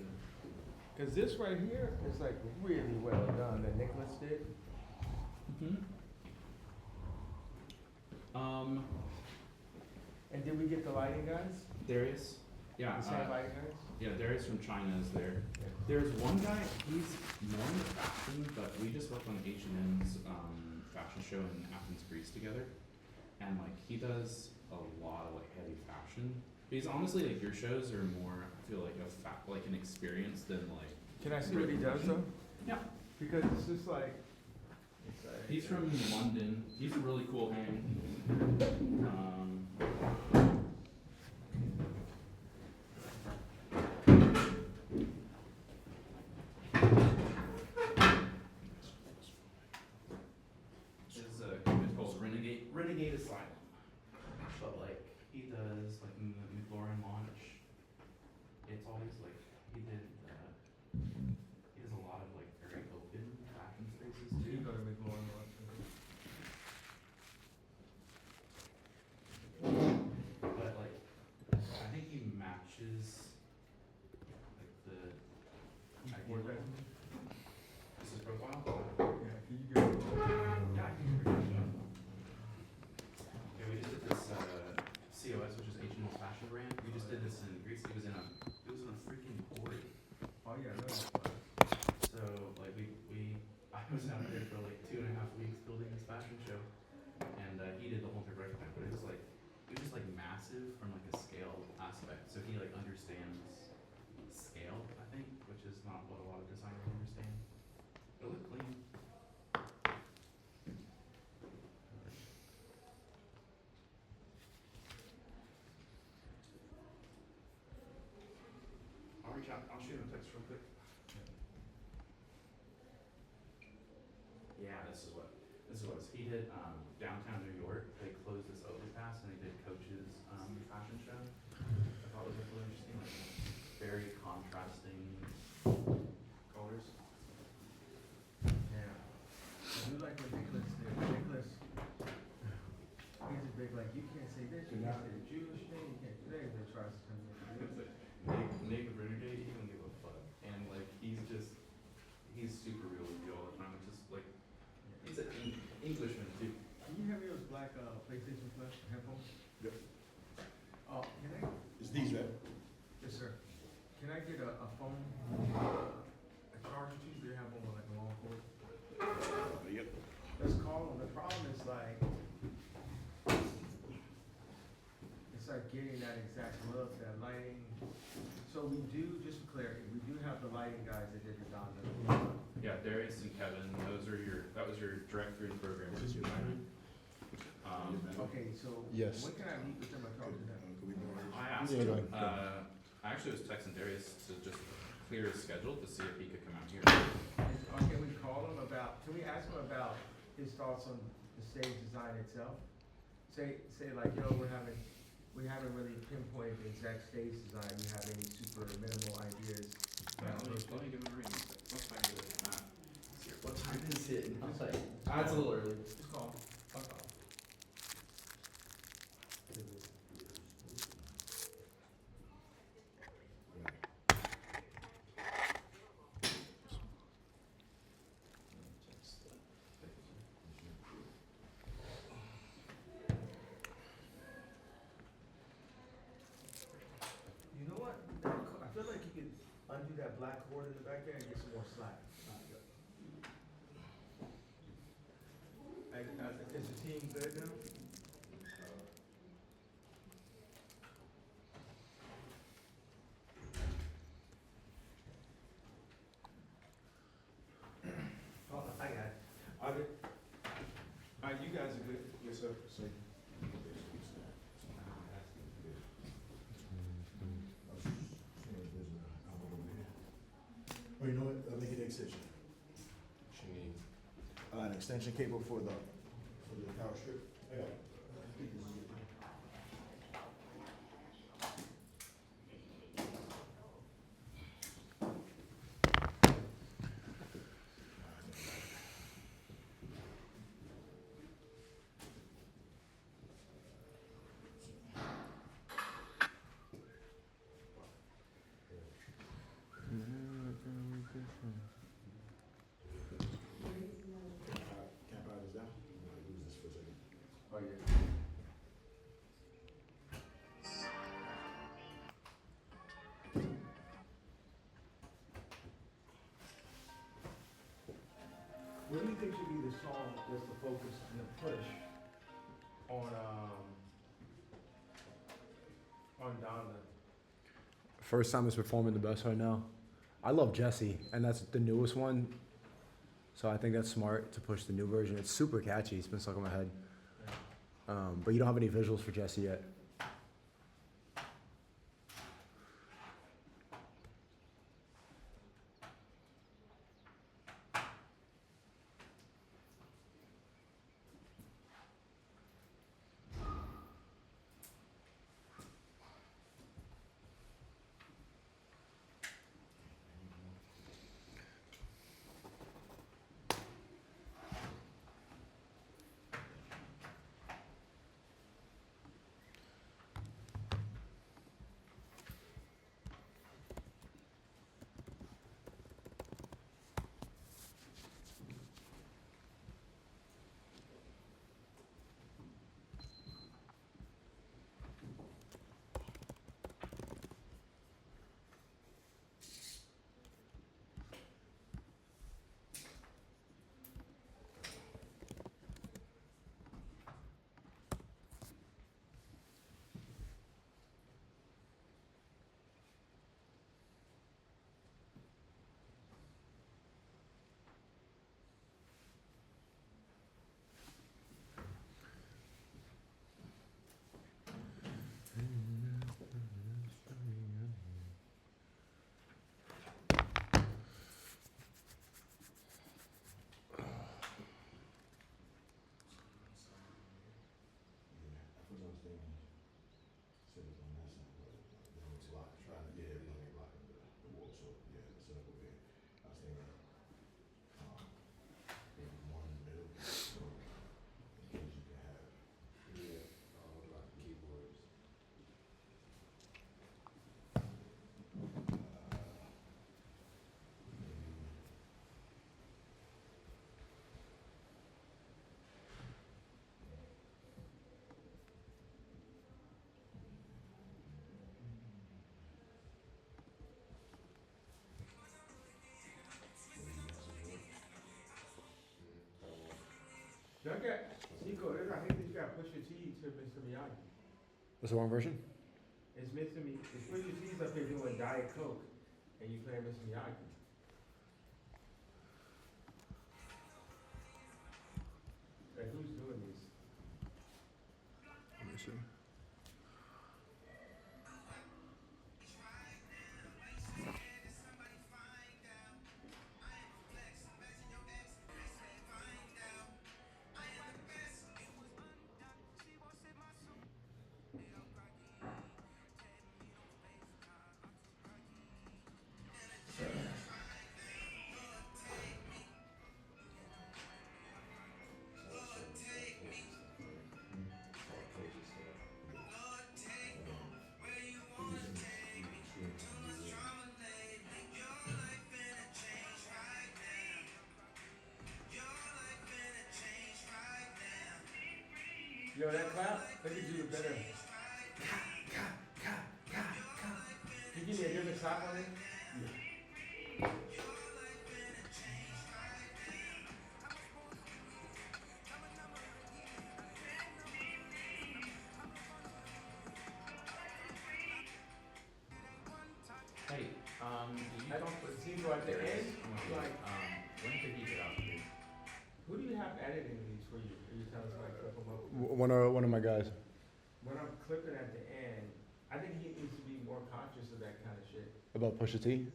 cause this right here is like really well done that Nicholas did. And did we get the lighting guys? Darius, yeah, The same lighting guys? yeah, Darius from China is there. There's one guy, he's more into fashion, but we just worked on H&M's fashion show in Athens, Greece together. And like he does a lot of like heavy fashion. Because honestly, like your shows are more, I feel like like an experience than like. Can I see what he does though? Yeah. Because it's just like. He's from London. He's a really cool hang. It was in a freaking quarry. Oh, yeah, no, that's fine. So like I was out there for like 2.5 weeks building this fashion show, and he did the whole entire project, but it was just like massive from like a scale aspect. So he like understands scale, I think, which is not what a lot of designers understand. It looked clean. I'll reach out. I'll shoot him a text real quick. Yeah, this is what he did. Downtown New York, they closed this overpass and they did Coach's fashion show. I thought it was really interesting, like very contrasting colors. Yeah. I do like what Nicholas did. Nicholas, he's a big, like, you can't say this, you can't say the Jewish thing, you can't do that, they try to come in. Nick Renegade, he don't give a fuck, and like he's super real with you all the time. It's just like he's an Englishman too. Can you have those black PlayStation Plus headphones? Yep. Can I? It's these, right? Yes, sir. Can I get a phone, a charger too? Do they have one with like a long cord? Yep. Let's call them. The problem is like, it's like getting that exact look, that lighting. So we do, just for clarity, we do have the lighting guys that did the Donda. Yeah, Darius and Kevin, that was your direct through program. This is your designer. Okay, so Yes. when can I meet with them and talk to them? Could we go ahead? I asked Yeah, him, go ahead. I actually was texting Darius to just clear his schedule to see if he could come out here. Can we call him about, can we ask him about his thoughts on the stage design itself? Say like, yo, we haven't really pinpointed the exact stage design, we have any super minimal ideas. Let me give him a ring. What time is it? What time is it? And I was like, it's a little early. Just call him. I'll call him. You know what? I feel like you could undo that black cord in the back there and get some more slack. Is the team good now? Oh, I got it. Alright, you guys are good. Yes, sir. Sir. Oh, you know what? Let me get an extension. She needs. An extension cable for the power strip. I got it. Can I power this down? I'm gonna use this for a second. Oh, yeah. What do you think should be the song that's the focus and the push on Donda? First time it's performing the best right now. I love Jesse, and that's the newest one. So I think that's smart to push the new version. It's super catchy. It's been stuck in my head. But you don't have any visuals for Jesse yet. Nico, I think that you got Pusha T to Mr. Miyagi. What's the wrong version? It's Pusha T's up here doing Diet Coke, and you playing Mr. Miyagi. Like, who's doing these? Let me see. Yo, that clap, let me do it better. Can you give me a different clap on it? Hey, did you I talk don't, with it seems like the end, like, when could he get out here? who do you have editing these for you? Are you telling us like clip them up? One of my guys. When I'm clipping at the end, I think he needs to be more conscious of that kind of shit. About Pusha T?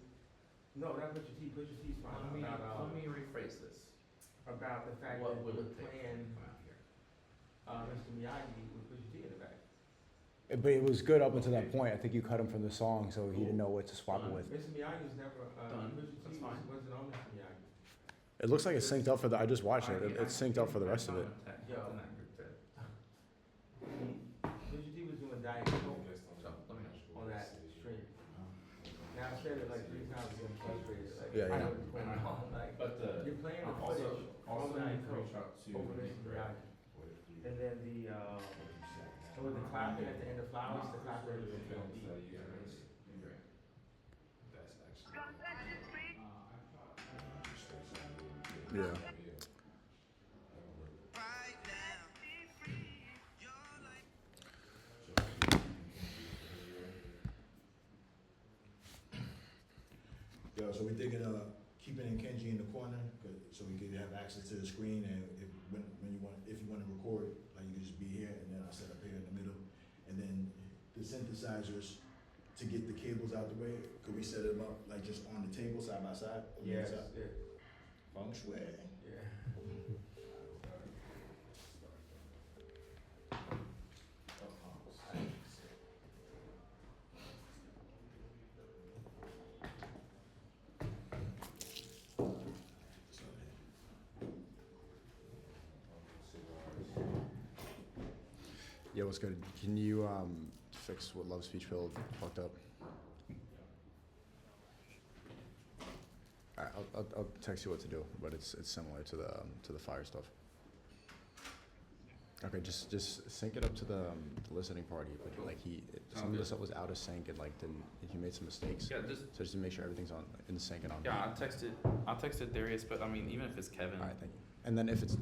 No, not Pusha T. Pusha T's fine. Let me rephrase this. About the fact What that will we're it take playing to come out here? Mr. Miyagi with Pusha T in the back. But it was good up until that point. I think you cut him from the song, so he didn't know what to swap it with. Mr. Miyagi's never, Done. Pusha T That's fine. wasn't on Mr. Miyagi. It looks like it's synced up for the. I just watched it. It's synced up for the rest of it. Yo. In that group chat. Pusha T was doing Diet Coke So, let me know. on that stream. Now I said it like 3 times and I'm frustrated. Like, Yeah, I yeah. know what's going on. Like, But you're playing the footage from Diet Coke over Mr. Miyagi. And then so with the clapping at the end of Flowers, the clapping is going to be. Yeah. Yo, so we're thinking of keeping Kenji in the corner, so we could have access to the screen, and if you want to record, like you could just be here, and then I'll set up here in the middle, and then the synthesizers to get the cables out the way. Could we set them up like just on the table side by side? Yes, Side? yeah, Feng shui. yeah. Yeah, what's good? Can you fix what Love Speech Build fucked up? Alright, I'll text you what to do, but it's similar to the fire stuff. Okay, just sync it up to the listening party, but like some of the stuff was out of sync and like he made some mistakes. Yeah, just, So just to make sure everything's in sync and on. yeah, I texted Darius, but I mean, even if it's Kevin, Alright, thank you. And then if it's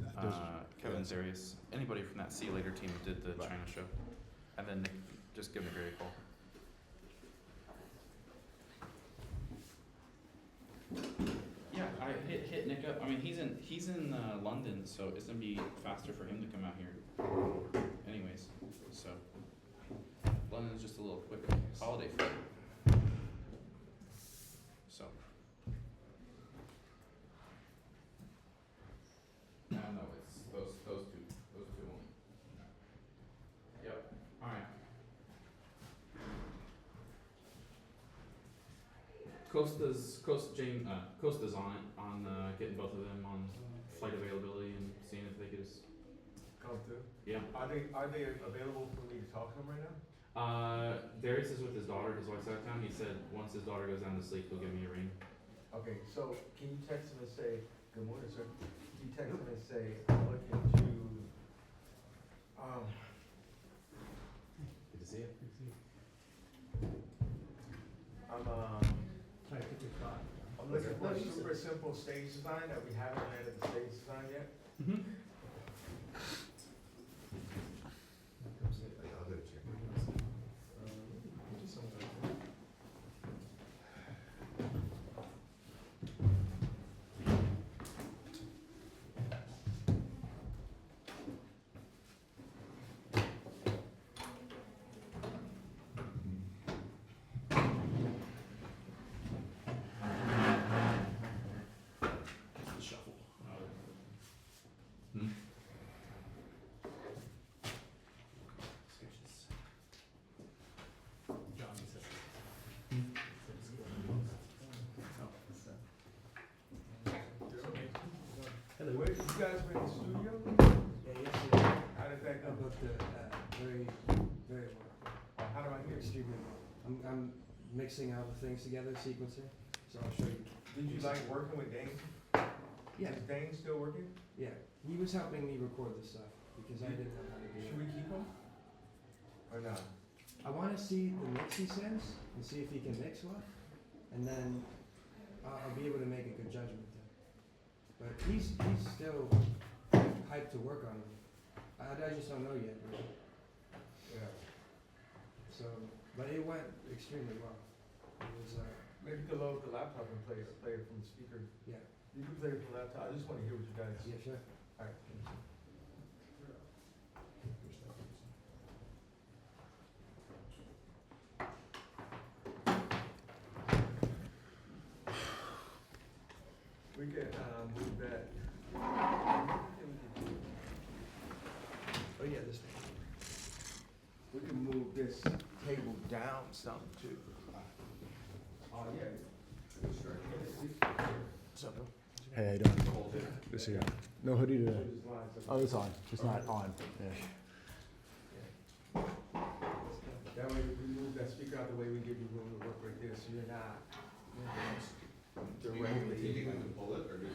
Kevin, Darius, anybody from that See Later team who did the Right. China show, and then Nick, just give Nick a call. Yeah, I hit Nick up. I mean, he's in London, so it's gonna be faster for him to come out here. Anyways, so London's just a little quick holiday for him. So. No, it's those two only. Yep. All right. Costa's on it, on getting both of them on flight availability and seeing if they could just. Come through. Yeah. Are they available for me to talk to them right now? Darius is with his daughter. His wife's out of town. He said once his daughter goes down to sleep, he'll give me a ring. Okay, so can you text him and say, good morning, sir? Can you text him and say, I'm looking to, Good to see you. I'm looking for a super simple stage design that we haven't added the stage design yet. Where, you guys were in the studio? Yeah, yesterday How did that I go? booked very, very well. How do I hear you? Extremely well. I'm mixing all the things together, sequencing, so I'll show you. Did you like working with Dane? Yeah, Is Dane still working? yeah. He was helping me record this stuff because I didn't know how to do Should it. we keep him? Or not? I want to see the mix he sends and see if he can mix well, and then I'll be able to make a good judgment then. But he's still hyped to work on it. I just don't know yet, really. Yeah. So, but it went extremely well. It was, Maybe you could load the laptop and play it from the speaker. yeah, You can play it from the laptop. I just wanna hear what you guys. yeah, sure. Alright. We can, move that. Oh yeah, this thing. We can move this table down some too. Oh, yeah. Hey, how you doing? Good to see you. No hoodie today. Oh, it's on. Just not on. Yeah. That way, we move that speaker out the way, we give you room to work right there, so you're not directly. pull it, or do you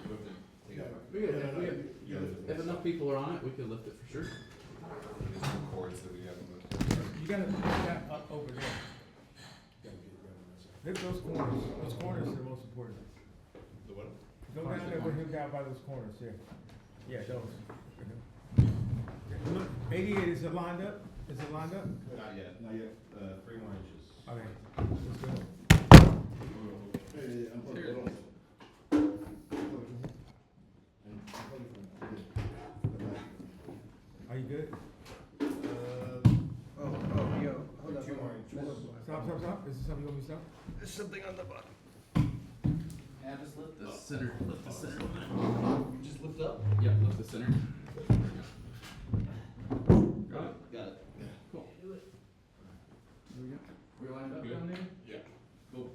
have to take it back? Yeah. If enough people are on it, we could lift it for sure. There's some cords that we have to lift. You gotta put that up over there. Lift those corners are the most important. The what? Go down there with him down by those corners, yeah. Yeah, those. Look, 88, is it lined up? Is it lined up? Not yet. 3 more inches. Okay. Let's go. Are you good? Yo, hold up. 2 more inches. Stop. Is there something you want me to stop? There's something on the bottom. Yeah, just lift the center, lift the center. Just lift up? Yeah, lift the center. Got it? Got it. Cool. There we go. We're lined up down there? Yeah. Cool.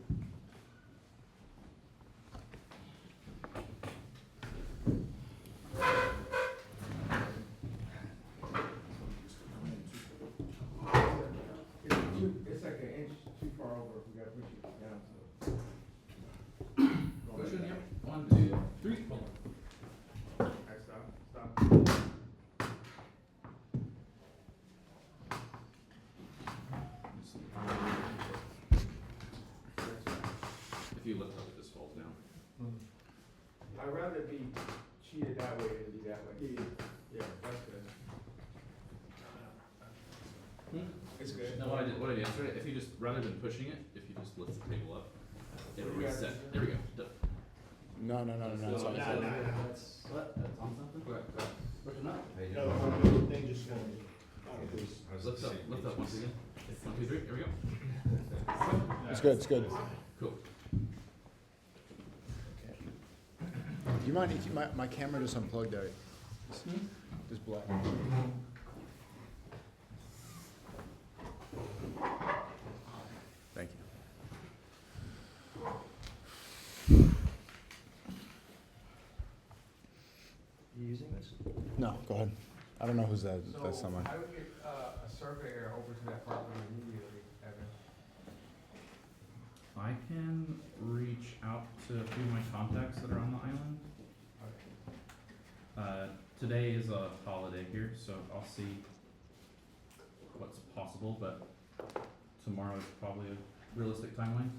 It's like an inch too far over, we gotta push it down, so. Pushing, yep. 1, 2, 3. Pull. Alright, stop. If you lift up, it just falls down. I'd rather be cheated that way than be that way. Yeah, that's good. It's good. No, what I did yesterday, if you just, rather than pushing it, if you just lift the table up, it'll Yeah. reset. There we go. Done. No. It's on. What? That's on something? Pushing up. Thing just going. Lift up once again. 1, 2, 3, here we go. It's good. Cool. Do you mind if my camera just unplugged out? Just black. Thank you. You using this? No, go ahead. I don't know who's that. That's So, someone. how do we get, a surveyor over to that property immediately, Evan? I can reach out to a few of my contacts that are on the island. Today is a holiday here, so I'll see what's possible, but tomorrow is probably a realistic timeline.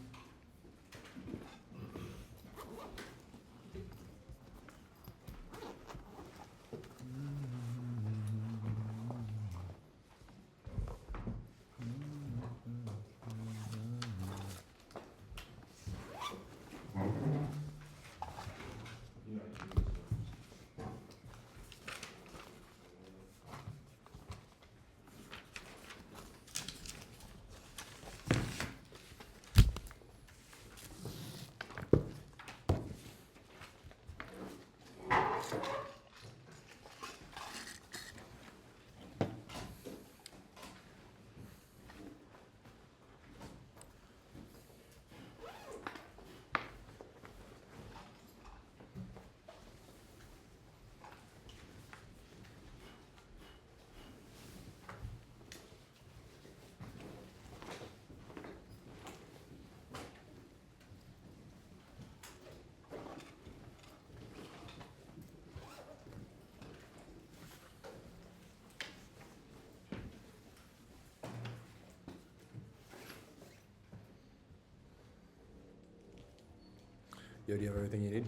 Yo, do you have everything you need?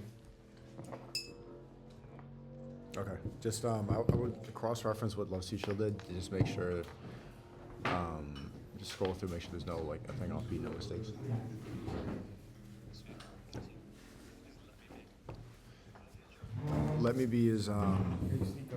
Okay, just, I would cross-reference what Love Seashell did, to just make sure, just scroll through, make sure there's no, like, a thing off beat, no mistakes. Let me be his, Are you sneaking